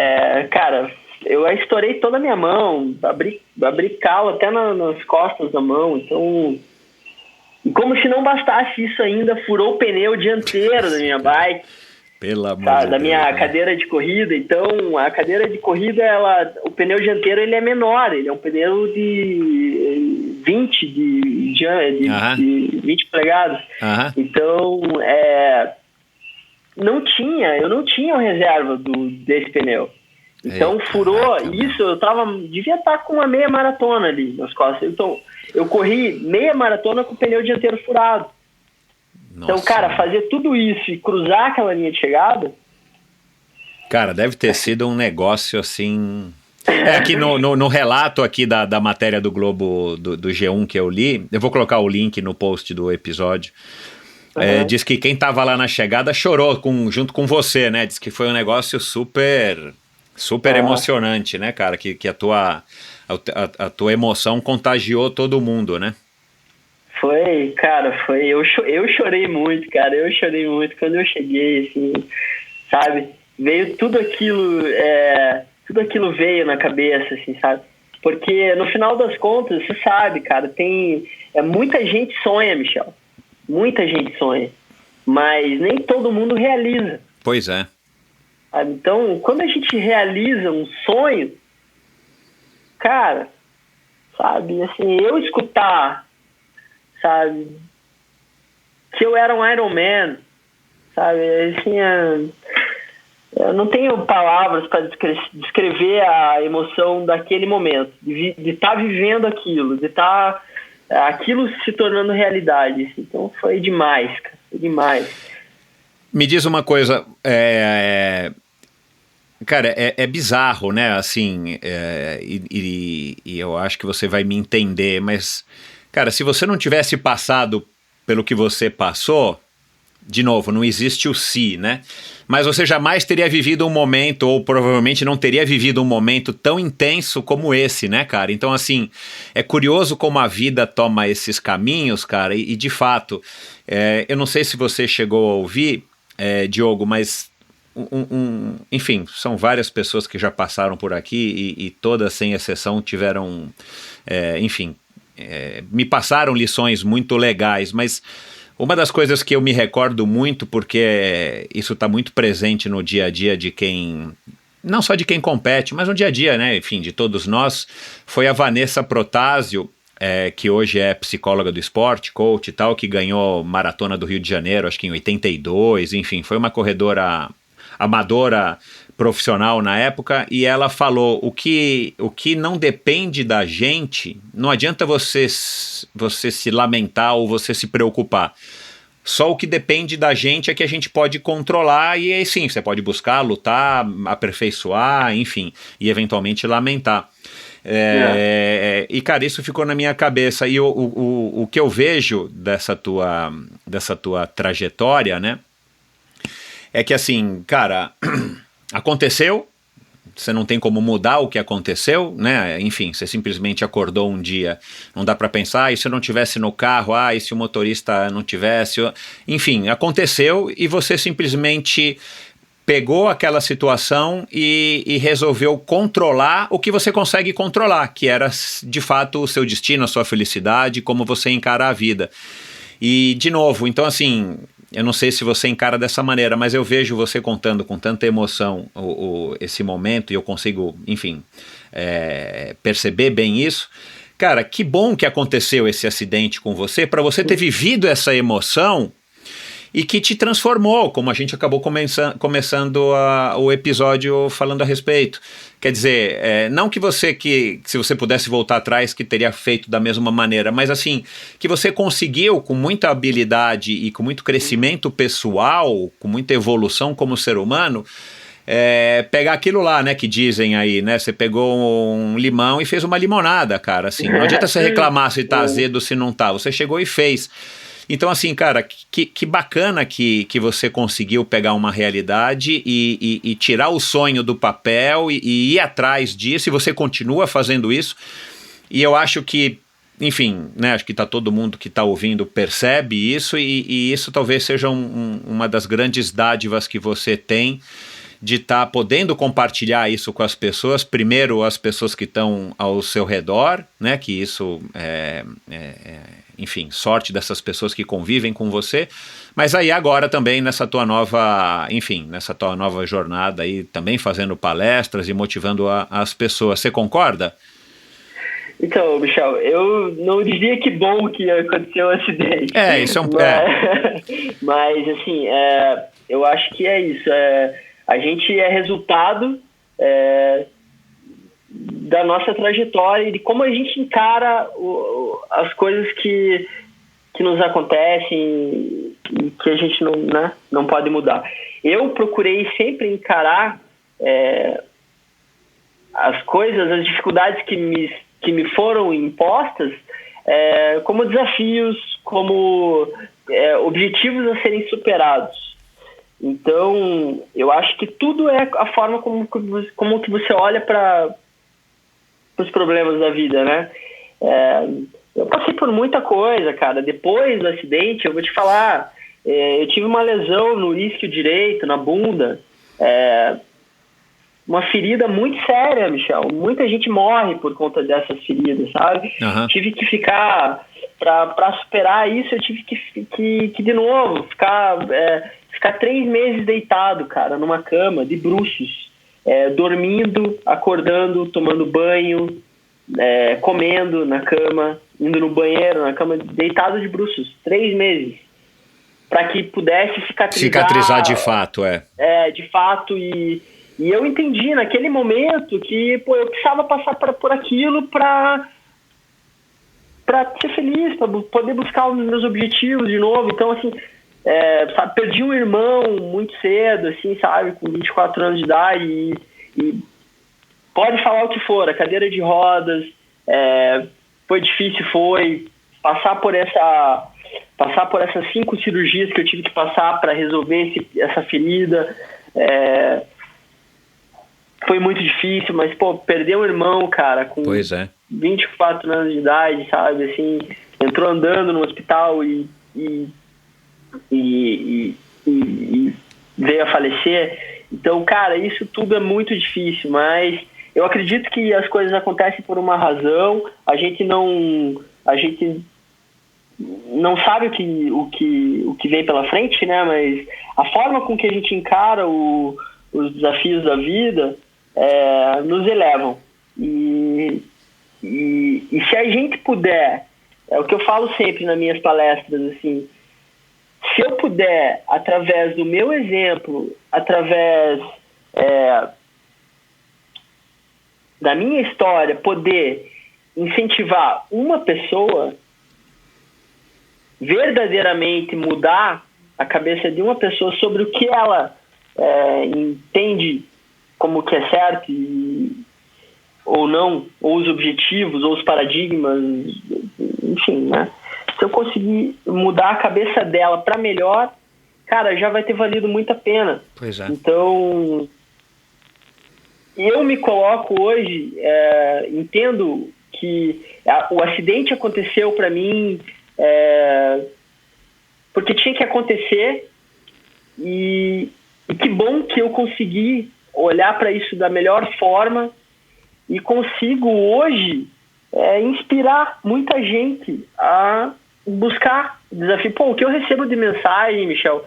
Cara, eu estourei toda a minha mão, abri calo até nas costas da mão, então... E como se não bastasse isso ainda, furou o pneu dianteiro da minha bike. Pelo amor de Deus. Da minha cadeira de corrida. Então, a cadeira de corrida, o pneu dianteiro, ele é menor. Ele é um pneu de 20, de 20 polegadas. Então, eu não tinha reserva desse pneu. Então, furou isso. Devia estar com uma meia maratona ali nas costas. Então, eu corri meia maratona com o pneu dianteiro furado. Nossa. Então, cara, fazer tudo isso e cruzar aquela linha de chegada... Cara, deve ter sido um negócio assim... Aqui no relato aqui da matéria do Globo, do G1 que eu li, eu vou colocar o link no post do episódio, diz que quem tava lá na chegada chorou junto com você, né? Diz que foi um negócio super emocionante, né, cara? Que a tua emoção contagiou todo mundo, né? Foi. Eu chorei muito, cara. Eu chorei muito quando eu cheguei, assim, sabe? Veio tudo aquilo veio na cabeça, assim, sabe? Porque no final das contas, você sabe, cara, muita gente sonha, Michel. Muita gente sonha. mas nem todo mundo realiza. Pois é. Então, quando a gente realiza um sonho, cara, sabe, assim, eu escutar, sabe, que eu era um Iron Man, sabe, assim, eu não tenho palavras para descrever a emoção daquele momento, de estar vivendo aquilo, de estar aquilo se tornando realidade. Assim. Então foi demais, cara, foi demais. Me diz uma coisa, cara, é bizarro, né, assim, e eu acho que você vai me entender, mas, cara, se você não tivesse passado pelo que você passou, de novo, não existe o si, né? Mas você jamais teria vivido um momento, ou provavelmente não teria vivido um momento tão intenso como esse, né, cara? Então, assim, é curioso como a vida toma esses caminhos, cara, e de fato, eu não sei se você chegou a ouvir, Diogo, mas, enfim, são várias pessoas que já passaram por aqui e todas, sem exceção, tiveram, enfim, me passaram lições muito legais, mas uma das coisas que eu me recordo muito, porque isso está muito presente no dia a dia de quem, não só de quem compete, mas no dia a dia, né, enfim, de todos nós, foi a Vanessa Protásio, que hoje é psicóloga do esporte, coach e tal, que ganhou Maratona do Rio de Janeiro, acho que em 82, enfim, foi uma corredora amadora profissional na época, e ela falou, o que não depende da gente, não adianta você se lamentar ou você se preocupar. Só o que depende da gente é que a gente pode controlar, e aí sim, você pode buscar, lutar, aperfeiçoar, enfim, e eventualmente lamentar. E cara, isso ficou na minha cabeça, e o que eu vejo dessa tua trajetória, né, é que assim, cara, aconteceu, você não tem como mudar o que aconteceu, né? Enfim, você simplesmente acordou um dia, não dá para pensar, e se eu não tivesse no carro, e se o motorista não tivesse, enfim, aconteceu e você simplesmente pegou aquela situação e resolveu controlar o que você consegue controlar, que era de fato o seu destino, a sua felicidade, como você encara a vida. E de novo, então assim, eu não sei se você encara dessa maneira, mas eu vejo você contando com tanta emoção esse momento, e eu consigo, enfim, perceber bem isso. Cara, que bom que aconteceu esse acidente com você, para você ter vivido essa emoção e que te transformou, como a gente acabou começando o episódio falando a respeito. Quer dizer, não que se você pudesse voltar atrás, que teria feito da mesma maneira, mas assim, que você conseguiu, com muita habilidade e com muito crescimento pessoal, com muita evolução como ser humano, pegar aquilo lá, né, que dizem aí, né, você pegou um limão e fez uma limonada, cara, assim, não adianta você reclamar se tá azedo ou se não tá, você chegou e fez. Então, assim, cara, que bacana que você conseguiu pegar uma realidade e tirar o sonho do papel e ir atrás disso, e você continua fazendo isso. E eu acho que, enfim, né, acho que todo mundo que está ouvindo percebe isso, e isso talvez seja uma das grandes dádivas que você tem, de estar podendo compartilhar isso com as pessoas, primeiro as pessoas que estão ao seu redor, né, que isso enfim, sorte dessas pessoas que convivem com você, mas aí agora também nessa tua nova jornada aí, também fazendo palestras e motivando as pessoas. Você concorda? Então, Michel, eu não diria que bom que aconteceu o acidente. Isso é mas assim, eu acho que é isso. A gente é resultado da nossa trajetória e de como a gente encara as coisas que nos acontecem e que a gente não pode mudar. Eu procurei sempre encarar as coisas, as dificuldades que me foram impostas como desafios, como objetivos a serem superados. Então, eu acho que tudo é a forma como que você olha para os problemas da vida, né? Eu passei por muita coisa, cara. Depois do acidente, eu vou te falar, eu tive uma lesão no isquio direito, na bunda, uma ferida muito séria, Michel. Muita gente morre por conta dessas feridas, sabe? Uhum. Tive que ficar, para superar isso, eu tive que de novo, ficar 3 meses deitado, cara, numa cama, de bruços, dormindo, acordando, tomando banho, comendo na cama, indo no banheiro, na cama, deitado de bruços, 3 meses, para que pudesse cicatrizar de fato, de fato, e eu entendi naquele momento que, pô, eu precisava passar por aquilo para ser feliz, para poder buscar os meus objetivos de novo. Então, assim, sabe, perdi um irmão muito cedo, assim, sabe, com 24 anos de idade, e pode falar o que for, a cadeira de rodas, foi difícil, passar por essas 5 cirurgias que eu tive que passar para resolver essa ferida, foi muito difícil, mas, pô, perder um irmão, cara, com 24 anos de idade, sabe, assim, entrou andando no hospital e veio a falecer. Então, cara, isso tudo é muito difícil, mas eu acredito que as coisas acontecem por uma razão. A gente não sabe o que vem pela frente, né? Mas a forma com que a gente encara os desafios da vida nos elevam. E se a gente puder, é o que eu falo sempre nas minhas palestras, assim, se eu puder, através do meu exemplo, através da minha história, poder incentivar uma pessoa, verdadeiramente mudar a cabeça de uma pessoa sobre o que ela entende como que é certo ou não, ou os objetivos, ou os paradigmas, enfim, né? Se eu conseguir mudar a cabeça dela para melhor, cara, já vai ter valido muito a pena. Pois é. Então, eu me coloco hoje, entendo que o acidente aconteceu para mim porque tinha que acontecer, e que bom que eu consegui olhar para isso da melhor forma e consigo hoje inspirar muita gente a buscar desafio. Pô, o que eu recebo de mensagem, Michel,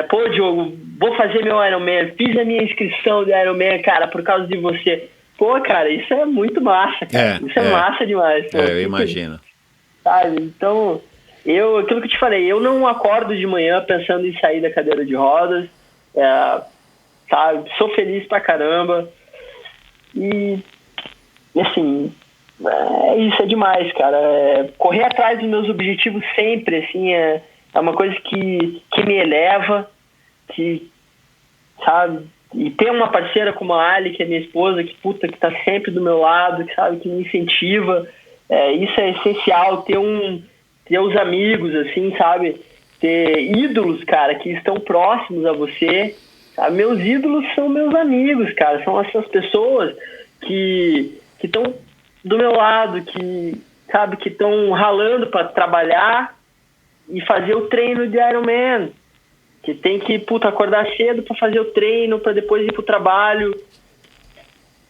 pô, Diogo, vou fazer meu Ironman, fiz a minha inscrição de Ironman, cara, por causa de você. Pô, cara, isso é muito massa, cara. Isso é massa demais. Pô, eu imagino. Sabe? Então, aquilo que eu te falei, eu não acordo de manhã pensando em sair da cadeira de rodas, sabe? Sou feliz pra caramba. E assim, isso é demais, cara. Correr atrás dos meus objetivos sempre, assim, é uma coisa que me eleva, que, sabe? E ter uma parceira como a Ali, que é minha esposa, que tá sempre do meu lado, que sabe, que me incentiva, isso é essencial. Ter os amigos, assim, sabe? Ter ídolos, cara, que estão próximos a você, sabe? Meus ídolos são meus amigos, cara, são essas pessoas que estão do meu lado, que, sabe, que estão ralando para trabalhar e fazer o treino de Ironman, que tem que, acordar cedo para fazer o treino, para depois ir pro trabalho,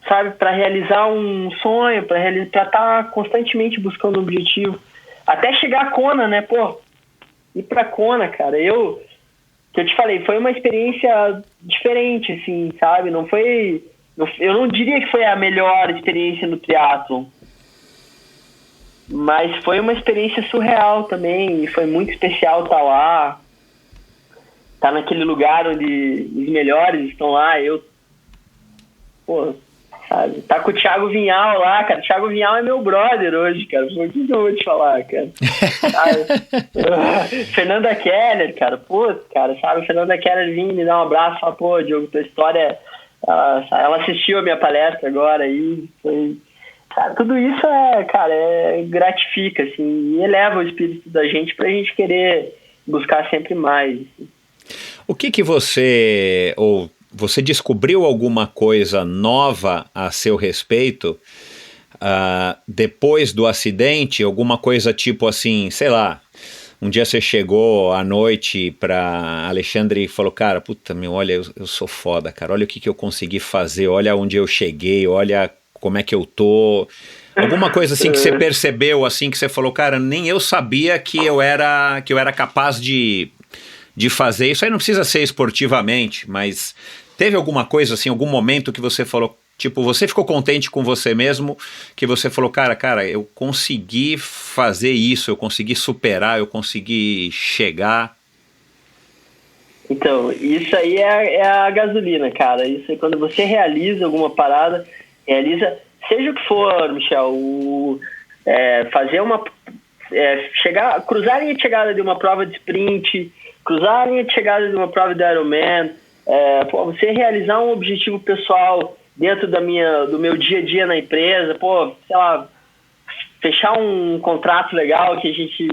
sabe, para realizar um sonho, para estar constantemente buscando um objetivo, até chegar a Kona, né, pô, ir pra Kona, cara, que eu te falei, foi uma experiência diferente, assim, sabe, eu não diria que foi a melhor experiência no triatlon, mas foi uma experiência surreal também, e foi muito especial estar lá, estar naquele lugar onde os melhores estão lá, sabe, tá com o Thiago Vinhal lá, cara. O Thiago Vinhal é meu brother hoje, cara. O que eu vou te falar, cara? Fernanda Keller, cara. Pô, cara, sabe? Fernanda Keller vinha me dar um abraço e falar, pô, Diogo, tua história... ela assistiu a minha palestra agora e foi... Cara, tudo isso gratifica, assim, e eleva o espírito da gente pra gente querer buscar sempre mais. O que você... Você descobriu alguma coisa nova a seu respeito depois do acidente? Alguma coisa tipo assim, sei lá, um dia você chegou à noite para Alexandre e falou, cara, puta, olha, eu sou foda, cara, olha o que eu consegui fazer, olha onde eu cheguei, olha como é que eu tô. Alguma coisa assim que você percebeu, assim, que você falou, cara, nem eu sabia que eu era capaz de fazer. Isso aí não precisa ser esportivamente, mas teve alguma coisa assim, algum momento que você falou, tipo, você ficou contente com você mesmo, que você falou, cara, eu consegui fazer isso, eu consegui superar, eu consegui chegar. Então, isso aí é a gasolina, cara. Isso aí, quando você realiza alguma parada, seja o que for, Michel, fazer cruzar a linha de chegada de uma prova de sprint, cruzar a linha de chegada de uma prova de Ironman, você realizar um objetivo pessoal dentro do meu dia a dia na empresa, sei lá, fechar um contrato legal que a gente,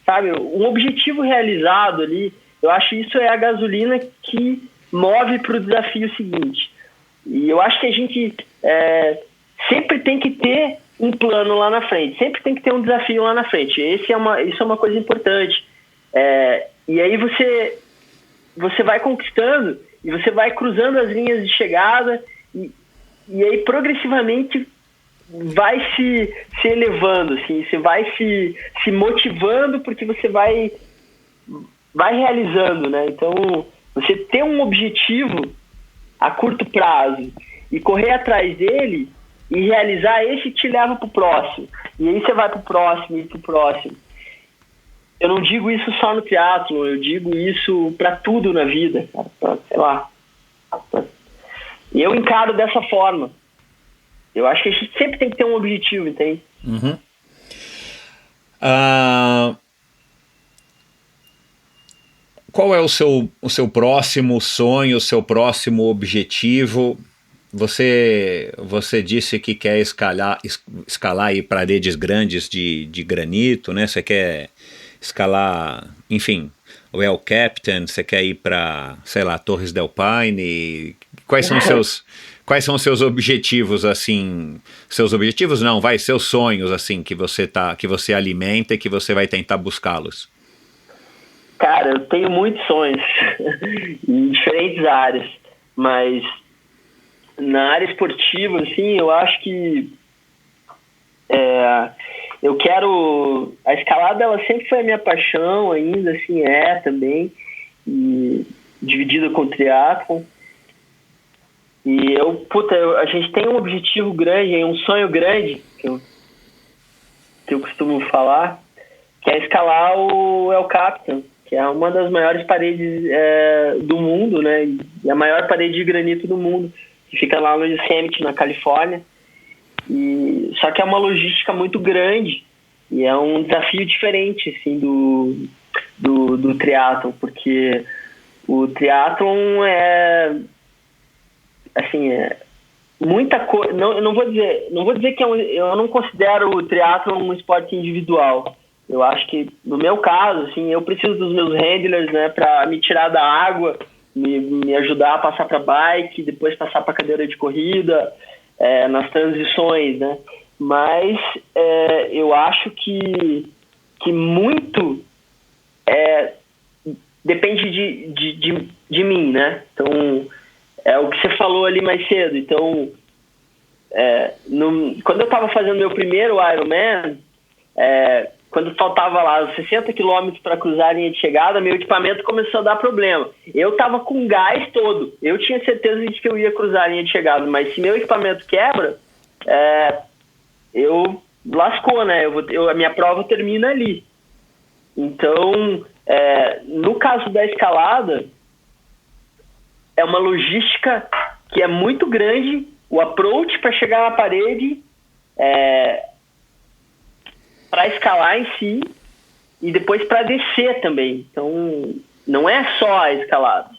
sabe, um objetivo realizado ali, eu acho que isso é a gasolina que move para o desafio seguinte. E eu acho que a gente sempre tem que ter um plano lá na frente, sempre tem que ter um desafio lá na frente. Isso é uma coisa importante. E aí você vai conquistando e você vai cruzando as linhas de chegada e aí progressivamente vai se elevando, assim, você vai se motivando porque você vai realizando, né? Então, você ter um objetivo a curto prazo e correr atrás dele e realizar esse te leva pro próximo. E aí você vai pro próximo e pro próximo. Eu não digo isso só no triatlon, eu digo isso para tudo na vida, cara, sei lá. E eu encaro dessa forma. Eu acho que a gente sempre tem que ter um objetivo, entende? Uhum. Qual é o seu próximo sonho, o seu próximo objetivo? Você disse que quer escalar aí paredes grandes de granito, né? Você quer escalar, enfim, o El Capitan, você quer ir para, sei lá, Torres del Paine. Quais são os seus objetivos, assim? Seus objetivos não, seus sonhos, assim, que você alimenta e que você vai tentar buscá-los. Cara, eu tenho muitos sonhos em diferentes áreas, mas na área esportiva, assim, eu acho que eu quero... A escalada, ela sempre foi a minha paixão, ainda assim também, e dividida com o triatlon. E a gente tem um objetivo grande, um sonho grande, que eu costumo falar, que é escalar o El Capitan, que é uma das maiores paredes do mundo, né? E a maior parede de granito do mundo, que fica lá no Yosemite, na Califórnia. Só que é uma logística muito grande e é um desafio diferente, assim, do triatlon, porque o triatlon muita coisa. Eu não vou dizer que eu não considero o triatlon um esporte individual. Eu acho que, no meu caso, assim, eu preciso dos meus handlers, né, para me tirar da água, me ajudar a passar para bike, depois passar para cadeira de corrida, nas transições, né? Mas eu acho que muito depende de mim, né? Então, é o que você falou ali mais cedo. Então, quando eu estava fazendo meu primeiro Ironman, quando faltava lá os 60 quilômetros para cruzar a linha de chegada, meu equipamento começou a dar problema. Eu estava com gás todo. Eu tinha certeza de que eu ia cruzar a linha de chegada, mas se meu equipamento quebra, lascou, né? A minha prova termina ali. Então, no caso da escalada, é uma logística que é muito grande. O approach para chegar na parede para escalar em si e depois para descer também. Então, não é só a escalada.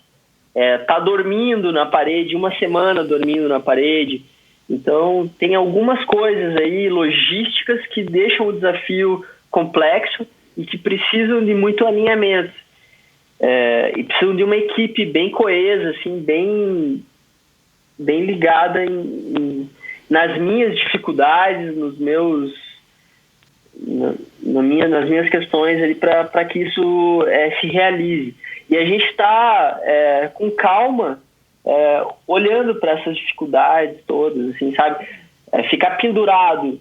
Tá dormindo na parede, uma semana dormindo na parede. Então, tem algumas coisas aí, logísticas, que deixam o desafio complexo e que precisam de muito alinhamento. E precisam de uma equipe bem coesa, assim, bem ligada nas minhas dificuldades, nas minhas questões ali para que isso se realize. E a gente está com calma olhando para essas dificuldades todas, assim, sabe? Ficar pendurado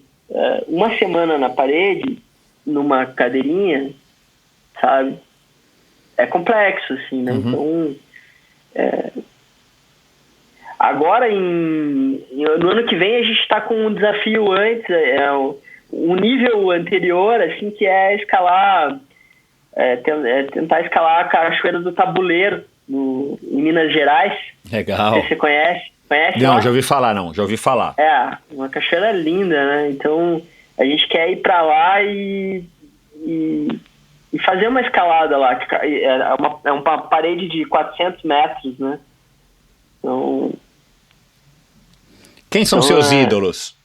uma semana na parede, numa cadeirinha, sabe? É complexo, assim, né? Então, agora, no ano que vem, a gente está com um desafio antes, um nível anterior, assim, que é escalar, tentar escalar a Cachoeira do Tabuleiro, em Minas Gerais. Legal. Você conhece? Não, lá? já ouvi falar. Uma cachoeira linda, né? Então, a gente quer ir para lá e fazer uma escalada lá, que é uma parede de 400 metros, né? Então, quem são seus ídolos?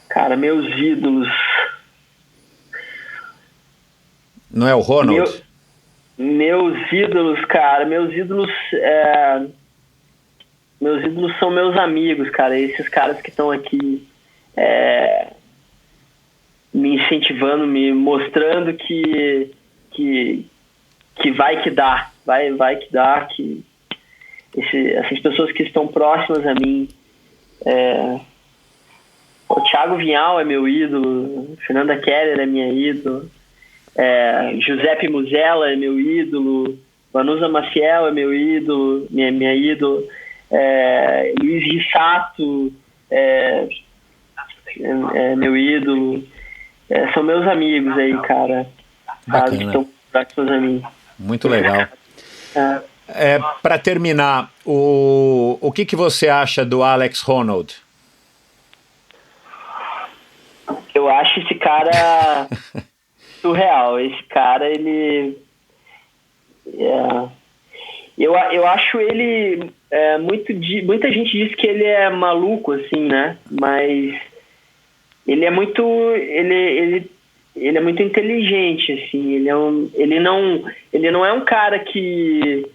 Cara, meus ídolos... Não é o Ronald? Meus ídolos, cara, meus ídolos são meus amigos, cara. Esses caras que estão aqui me incentivando, me mostrando que vai que dá, vai que dá, que essas pessoas que estão próximas a mim. O Thiago Vinhal é meu ídolo, Fernanda Keller é minha ídolo. Giuseppe Musella é meu ídolo, Vanusa Maciel é meu ídolo, minha ídolo, Luiz Rissato é meu ídolo, são meus amigos aí, cara. Bacana. Que estão próximos a mim. Muito legal. Para terminar, o que você acha do Alex Honnold? Eu acho esse cara surreal. Esse cara, ele... Eu acho ele... muita gente diz que ele é maluco, assim, né? Mas ele é muito... Ele é muito inteligente, assim. Ele não é um cara que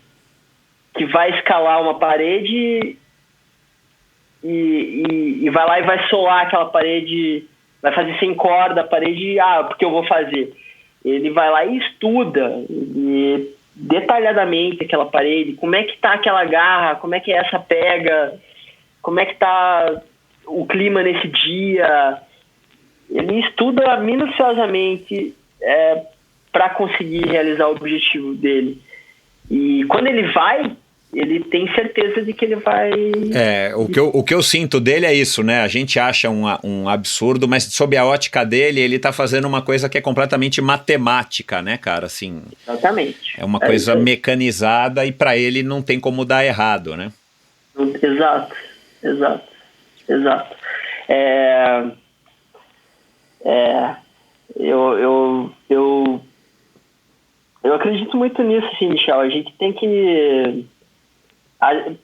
vai escalar uma parede e vai lá e vai solar aquela parede... Vai fazer sem corda a parede, porque eu vou fazer. Ele vai lá e estuda detalhadamente aquela parede, como é que tá aquela garra, como é que essa pega, como é que tá o clima nesse dia. Ele estuda minuciosamente para conseguir realizar o objetivo dele. E quando ele vai, ele tem certeza de que ele vai... O que eu sinto dele é isso, né? A gente acha um absurdo, mas sob a ótica dele, ele tá fazendo uma coisa que é completamente matemática, né, cara? Assim, exatamente. É uma coisa mecanizada e para ele não tem como dar errado, né? Exato. Eu acredito muito nisso, assim, Michel. A gente tem que...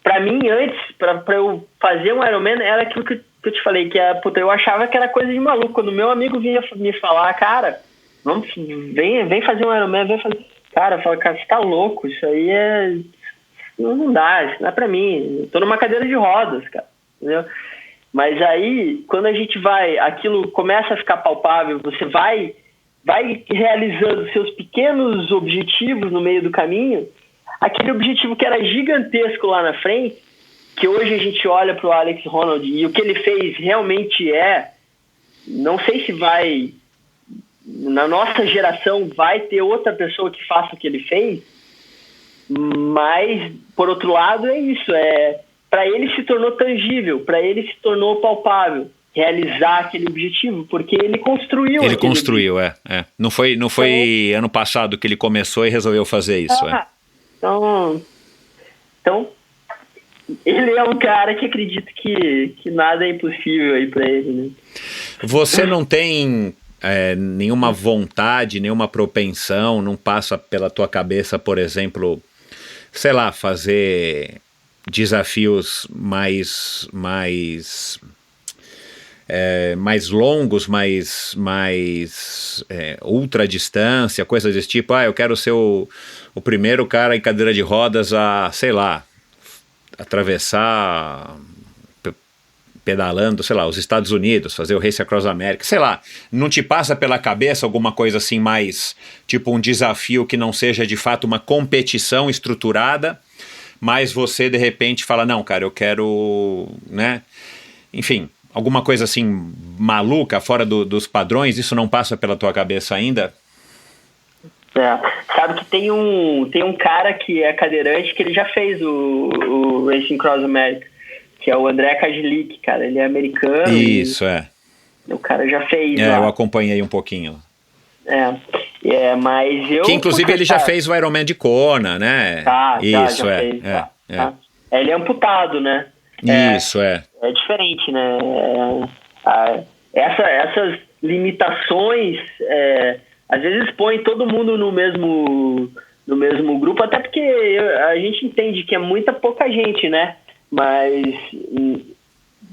Pra mim, antes, pra eu fazer um Ironman, era aquilo que eu te falei, que eu achava que era coisa de maluco. Quando meu amigo vinha me falar, cara, vem fazer um Ironman, vem fazer... Cara, eu falo, cara, você tá louco, isso aí não dá, isso não é pra mim. Eu tô numa cadeira de rodas, cara, entendeu? Mas aí, quando a gente aquilo começa a ficar palpável, você vai realizando seus pequenos objetivos no meio do caminho. Aquele objetivo que era gigantesco lá na frente, que hoje a gente olha para o Alex Honnold e o que ele fez realmente não sei se na nossa geração vai ter outra pessoa que faça o que ele fez, mas, por outro lado, é isso, para ele se tornou tangível, para ele se tornou palpável realizar aquele objetivo, porque ele construiu. Ele construiu, Não foi ano passado que ele começou e resolveu fazer isso, Então, ele é um cara que acredita que nada é impossível aí pra ele, né? Você não tem nenhuma vontade, nenhuma propensão, não passa pela tua cabeça, por exemplo, sei lá, fazer desafios mais longos, mais ultra distância, coisas desse tipo. Eu quero ser o primeiro cara em cadeira de rodas a, sei lá, atravessar pedalando, sei lá, os Estados Unidos, fazer o Race Across America, sei lá, não te passa pela cabeça alguma coisa assim mais, tipo um desafio que não seja de fato uma competição estruturada, mas você de repente fala, não, cara, eu quero, né, enfim, alguma coisa assim maluca, fora dos padrões, isso não passa pela tua cabeça ainda? Sabe que tem um cara que é cadeirante que ele já fez o Racing Cross America, que é o André Kajlik, cara, ele é americano. Isso, o cara já fez lá. Eu acompanhei um pouquinho. Mas eu... Que inclusive ele já fez o Ironman de Kona, né? Isso, já fez. Ele é amputado, né? Isso, É diferente, né? Essas limitações, às vezes põe todo mundo no mesmo grupo, até porque a gente entende que é muita pouca gente, né? Mas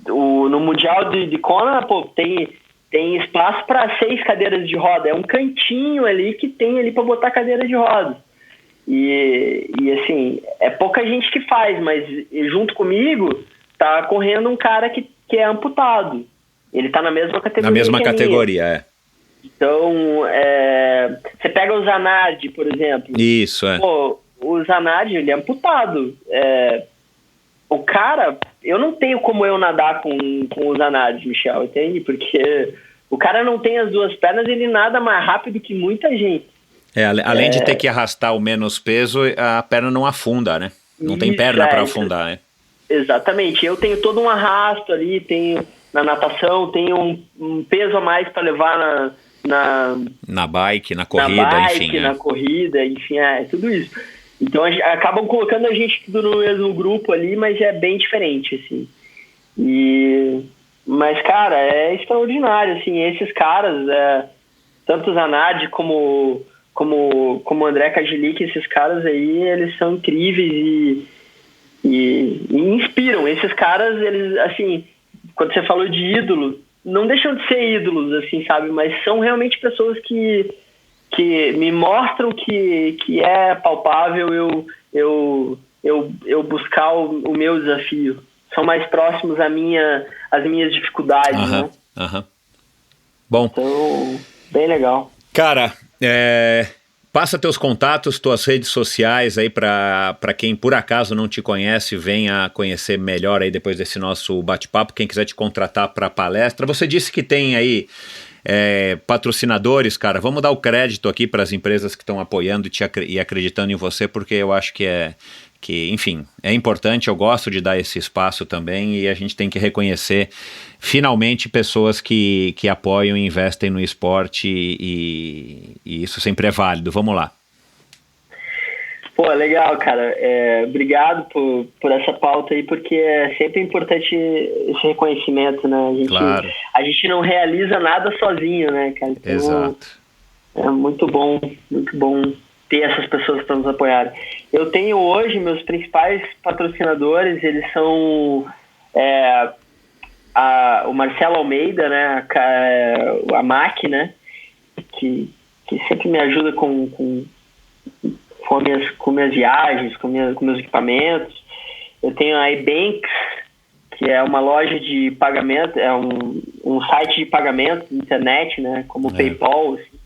no Mundial de Kona, tem espaço para 6 cadeiras de roda. É um cantinho ali que tem ali para botar cadeira de roda. E assim, é pouca gente que faz, mas junto comigo tá correndo um cara que é amputado. Ele tá na mesma categoria. Na mesma categoria, Então, você pega o Zanardi, por exemplo. Isso, o Zanardi, ele é amputado. O cara, eu não tenho como eu nadar com o Zanardi, Michel, entende? Porque o cara não tem as 2 pernas, ele nada mais rápido que muita gente. Além de ter que arrastar o menos peso, a perna não afunda, né? Não tem perna para afundar, né? Exatamente. Eu tenho todo um arrasto ali, tenho na natação, tenho um peso a mais para levar na bike, na corrida, enfim. Na corrida, enfim, tudo isso. Então acabam colocando a gente tudo no mesmo grupo ali, mas é bem diferente, assim. Mas, cara, é extraordinário, assim, esses caras, tanto o Zanardi como o André Kajlik, esses caras aí, eles são incríveis e inspiram. Esses caras, eles, assim, quando você falou de ídolo, não deixam de ser ídolos, assim, sabe? Mas são realmente pessoas que me mostram que é palpável eu buscar o meu desafio. São mais próximos às minhas dificuldades, né? Bom. Então, bem legal. Cara, passa teus contatos, tuas redes sociais aí para quem por acaso não te conhece, venha conhecer melhor aí depois desse nosso bate-papo, quem quiser te contratar para palestra. Você disse que tem aí patrocinadores, cara, vamos dar o crédito aqui para as empresas que estão apoiando e acreditando em você, porque eu acho que enfim, é importante, eu gosto de dar esse espaço também e a gente tem que reconhecer finalmente pessoas que apoiam e investem no esporte e isso sempre é válido. Vamos lá. Pô, legal, cara. Obrigado por essa pauta aí, porque é sempre importante esse reconhecimento, né? Claro. A gente não realiza nada sozinho, né, cara? Então, exato. É muito bom ter essas pessoas para nos apoiarem. Eu tenho hoje, meus principais patrocinadores, eles são o Marcelo Almeida, né? A MAC, né? Que sempre me ajuda com minhas viagens, com meus equipamentos. Eu tenho a iBanks, que é uma loja de pagamento, é um site de pagamento na internet, né? Como o PayPal, assim.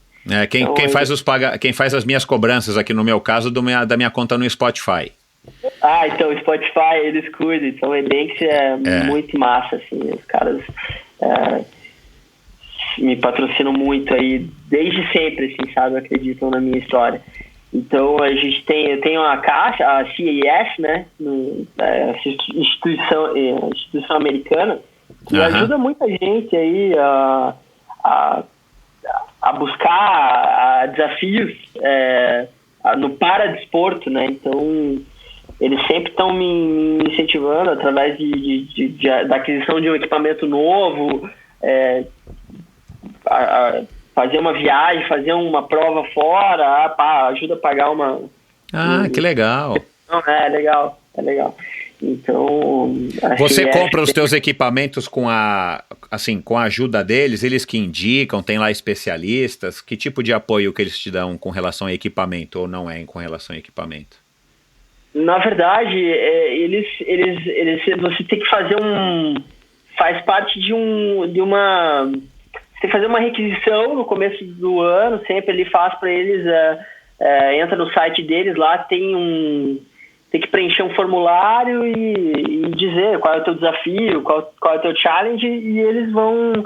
Quem faz as minhas cobranças aqui no meu caso da minha conta no Spotify. Então o Spotify eles cuidam, então o eBanks é muito massa, assim, os caras me patrocinam muito aí, desde sempre, assim, sabe, acreditam na minha história. Então eu tenho a Caixa, a CAS, né, instituição americana, que ajuda muita gente aí a buscar desafios no paradesporto, né? Então, eles sempre estão me incentivando através da aquisição de um equipamento novo, a fazer uma viagem, fazer uma prova fora, ajuda a pagar uma... que legal! É legal. Então... Você compra os teus equipamentos com a ajuda deles, eles que indicam, tem lá especialistas, que tipo de apoio que eles te dão com relação a equipamento ou não com relação a equipamento? Na verdade, você tem que fazer faz parte de uma... Você tem que fazer uma requisição no começo do ano, sempre ele faz para eles, entra no site deles lá, tem que preencher um formulário e dizer qual é o teu desafio, qual é o teu challenge, e eles vão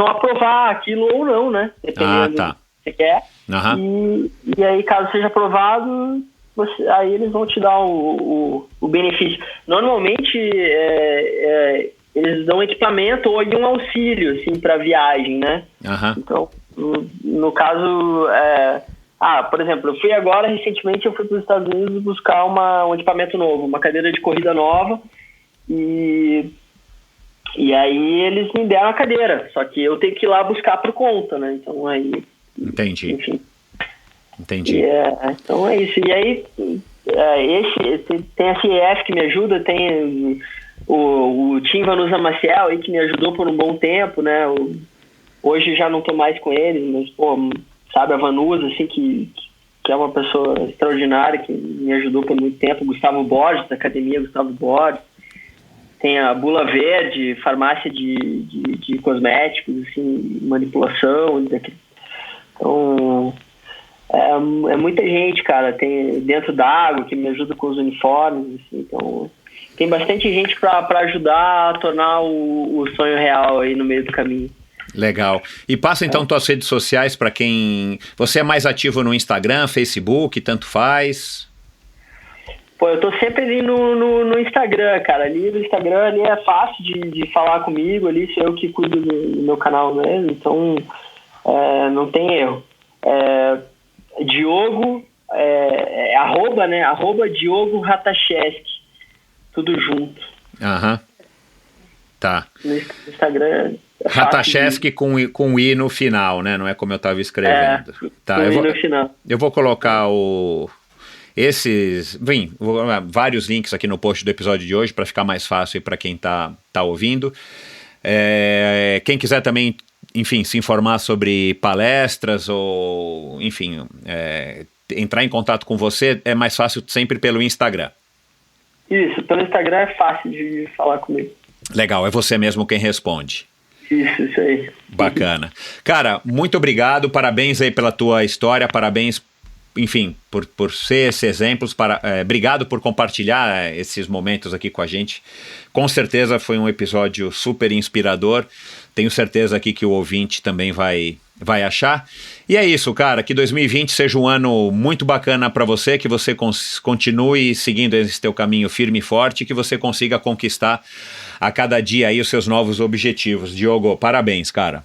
aprovar aquilo ou não, né? Dependendo do que você quer. E aí, caso seja aprovado, aí eles vão te dar o benefício. Normalmente, eles dão equipamento ou um auxílio, assim, para viagem, né? Então, no caso... por exemplo, recentemente eu fui para os Estados Unidos buscar um equipamento novo, uma cadeira de corrida nova, e aí eles me deram a cadeira, só que eu tenho que ir lá buscar por conta, né? Então aí... Entendi. Enfim. Entendi. Então é isso. E aí, tem a CEF que me ajuda, tem o Tim Vanusa Maciel aí que me ajudou por um bom tempo, né? Hoje já não tô mais com eles, mas, pô, sabe, a Vanusa, assim, que é uma pessoa extraordinária, que me ajudou por muito tempo. Gustavo Borges, da Academia Gustavo Borges. Tem a Bula Verde, farmácia de cosméticos, assim, manipulação. Então, é muita gente, cara. Tem dentro d'água que me ajuda com os uniformes, assim. Então, tem bastante gente para ajudar a tornar o sonho real aí no meio do caminho. Legal. E passa então tuas redes sociais para quem... Você é mais ativo no Instagram, Facebook, tanto faz? Pô, eu tô sempre ali no Instagram, cara. Ali no Instagram ali é fácil de falar comigo, ali sou eu que cuido do meu canal mesmo, então não tem erro. Diogo, arroba, né? Diogo Ratacheski. Tudo junto. Tá. No Instagram... Ratacheski com I no final, né? Não é como eu estava escrevendo. Tá, eu vou colocar vários links aqui no post do episódio de hoje para ficar mais fácil para quem tá ouvindo. Quem quiser também, enfim, se informar sobre palestras ou, enfim, entrar em contato com você, é mais fácil sempre pelo Instagram. Isso, pelo Instagram é fácil de falar comigo. Legal, é você mesmo quem responde. Isso aí. Bacana. Cara, muito obrigado, parabéns aí pela tua história, parabéns, enfim, por ser esse exemplo, obrigado por compartilhar esses momentos aqui com a gente. Com certeza foi um episódio super inspirador, tenho certeza aqui que o ouvinte também vai achar. E é isso, cara, que 2020 seja um ano muito bacana para você, que você continue seguindo esse teu caminho firme e forte, que você consiga conquistar a cada dia aí os seus novos objetivos. Diogo, parabéns, cara.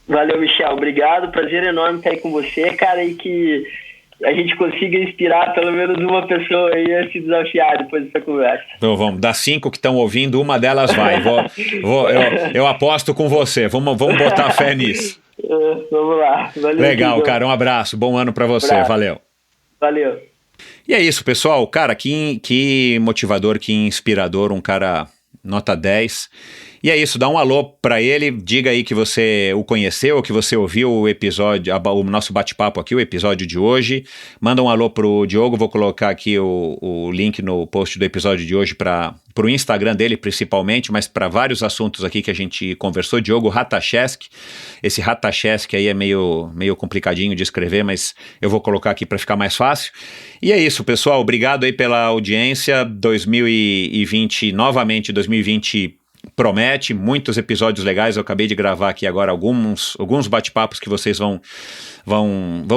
Valeu, Michel, obrigado, prazer enorme estar aí com você, cara, e que a gente consiga inspirar pelo menos uma pessoa aí a se desafiar depois dessa conversa. Então vamos, das 5 que estão ouvindo, uma delas vai. Eu aposto com você, vamos botar fé nisso. Vamos lá. Valeu, legal, cara, um abraço, bom ano pra você, valeu. Valeu. E é isso, pessoal, cara, que motivador, que inspirador, um cara nota 10. E é isso, dá um alô pra ele, diga aí que você o conheceu, que você ouviu o episódio, o nosso bate-papo aqui, o episódio de hoje. Manda um alô pro Diogo, vou colocar aqui o link no post do episódio de hoje pro Instagram dele principalmente, mas para vários assuntos aqui que a gente conversou. Diogo Ratacheski, esse Ratacheski aí é meio complicadinho de escrever, mas eu vou colocar aqui para ficar mais fácil. E é isso, pessoal, obrigado aí pela audiência. 2020, novamente 2020 promete, muitos episódios legais. Eu acabei de gravar aqui agora alguns bate-papos que vocês vão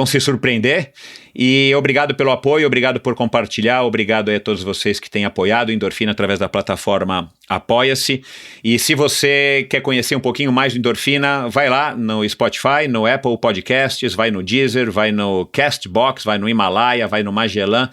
se surpreender. E obrigado pelo apoio, obrigado por compartilhar, obrigado aí a todos vocês que têm apoiado o Endorfina através da plataforma Apoia-se. E se você quer conhecer um pouquinho mais do Endorfina, vai lá no Spotify, no Apple Podcasts, vai no Deezer, vai no Castbox, vai no Himalaia, vai no Magellan.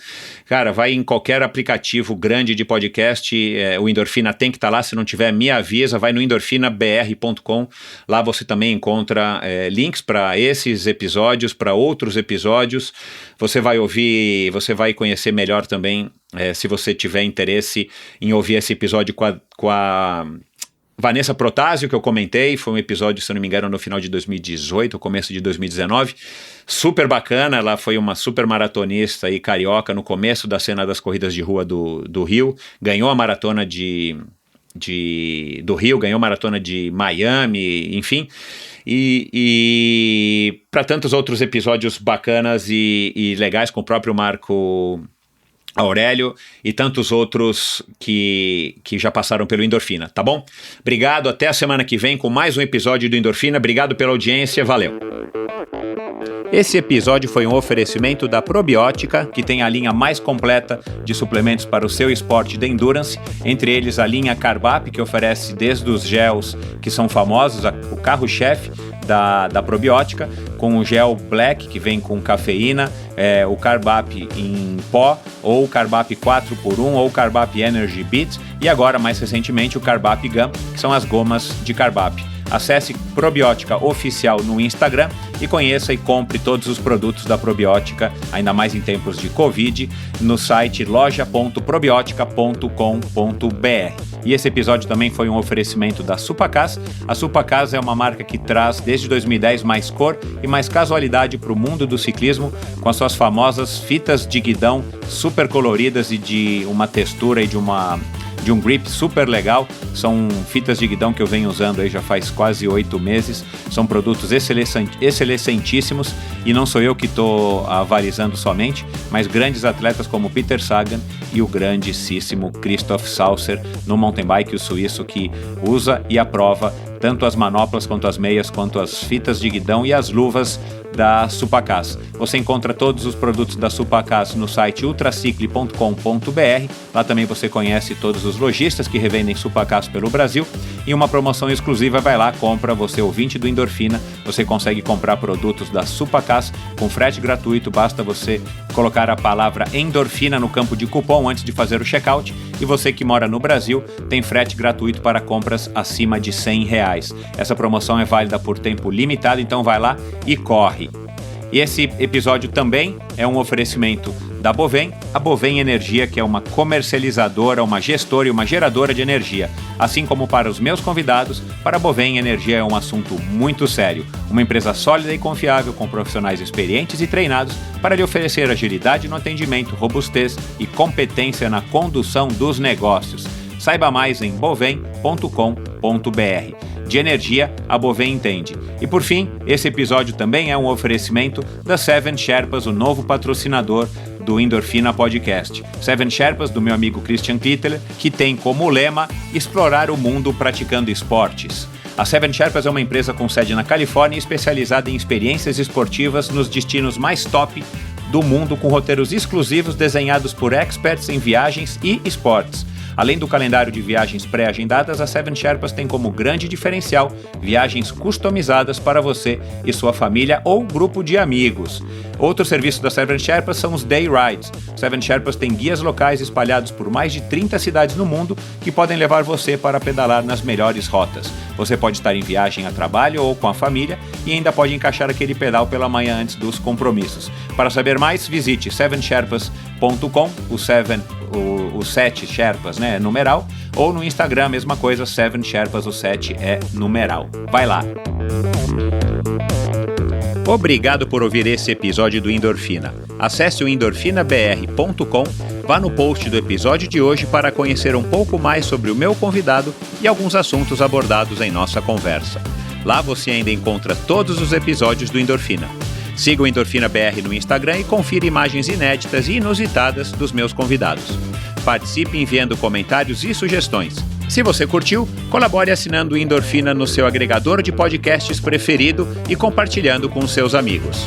Cara, vai em qualquer aplicativo grande de podcast, o Endorfina tem que estar lá. Se não tiver, me avisa, vai no endorfinabr.com. Lá você também encontra links para esses episódios, para outros episódios. Você vai ouvir, você vai conhecer melhor também, se você tiver interesse em ouvir esse episódio com a Vanessa Protásio, que eu comentei. Foi um episódio, se eu não me engano, no final de 2018, começo de 2019. Super bacana, ela foi uma super maratonista aí, carioca, no começo da cena das corridas de rua do Rio. Ganhou a maratona de do Rio, ganhou maratona de Miami, enfim, e para tantos outros episódios bacanas e legais com o próprio Marco Aurélio e tantos outros que já passaram pelo Endorfina, tá bom? Obrigado, até a semana que vem com mais um episódio do Endorfina. Obrigado pela audiência, valeu! Esse episódio foi um oferecimento da Probiótica, que tem a linha mais completa de suplementos para o seu esporte de endurance, entre eles a linha Carbap, que oferece desde os gels que são famosos, o carro-chefe da Probiótica, com o gel Black, que vem com cafeína, o Carbap em pó, ou o Carbap 4x1, ou o Carbap Energy Beat, e agora, mais recentemente, o Carbap Gum, que são as gomas de Carbap. Acesse Probiótica Oficial no Instagram e conheça e compre todos os produtos da Probiótica, ainda mais em tempos de Covid, no site loja.probiotica.com.br. E esse episódio também foi um oferecimento da Supacaz. A Supacaz é uma marca que traz desde 2010 mais cor e mais casualidade para o mundo do ciclismo, com as suas famosas fitas de guidão super coloridas e de uma textura e de um grip super legal. São fitas de guidão que eu venho usando aí já faz quase 8 meses. São produtos excelentíssimos e não sou eu que estou avalizando somente, mas grandes atletas como Peter Sagan e o grandíssimo Christoph Sauser no mountain bike, o suíço, que usa e aprova tanto as manoplas quanto as meias, quanto as fitas de guidão e as luvas da Supacaz. Você encontra todos os produtos da Supacaz no site ultracicle.com.br. Lá também você conhece todos os lojistas que revendem Supacaz pelo Brasil. E uma promoção exclusiva, vai lá, compra, você ouvinte do Endorfina, você consegue comprar produtos da Supacaz com frete gratuito. Basta você colocar a palavra Endorfina no campo de cupom antes de fazer o checkout. E você que mora no Brasil tem frete gratuito para compras acima de R$100. Essa promoção é válida por tempo limitado, então vai lá e corre. E esse episódio também é um oferecimento da Bovem, a Bovem Energia, que é uma comercializadora, uma gestora e uma geradora de energia. Assim como para os meus convidados, para a Bovem, energia é um assunto muito sério. Uma empresa sólida e confiável, com profissionais experientes e treinados para lhe oferecer agilidade no atendimento, robustez e competência na condução dos negócios. Saiba mais em bovem.com.br. De energia, a Bovem entende. E por fim, esse episódio também é um oferecimento da Seven Sherpas, o novo patrocinador do Endorfina Podcast. Seven Sherpas, do meu amigo Christian Kittler, que tem como lema explorar o mundo praticando esportes. A Seven Sherpas é uma empresa com sede na Califórnia, especializada em experiências esportivas nos destinos mais top do mundo, com roteiros exclusivos desenhados por experts em viagens e esportes. Além do calendário de viagens pré-agendadas, a Seven Sherpas tem como grande diferencial viagens customizadas para você e sua família ou grupo de amigos. Outro serviço da Seven Sherpas são os Day Rides. Seven Sherpas tem guias locais espalhados por mais de 30 cidades no mundo que podem levar você para pedalar nas melhores rotas. Você pode estar em viagem a trabalho ou com a família e ainda pode encaixar aquele pedal pela manhã antes dos compromissos. Para saber mais, visite sevensherpas.com, o 7 Sherpas, né, é numeral, ou no Instagram, a mesma coisa, 7 Sherpas, o 7 é numeral. Vai lá! Obrigado por ouvir esse episódio do Endorfina. Acesse o endorfinabr.com, vá no post do episódio de hoje para conhecer um pouco mais sobre o meu convidado e alguns assuntos abordados em nossa conversa. Lá você ainda encontra todos os episódios do Endorfina. Siga o Endorfina BR no Instagram e confira imagens inéditas e inusitadas dos meus convidados. Participe enviando comentários e sugestões. Se você curtiu, colabore assinando o Endorfina no seu agregador de podcasts preferido e compartilhando com seus amigos.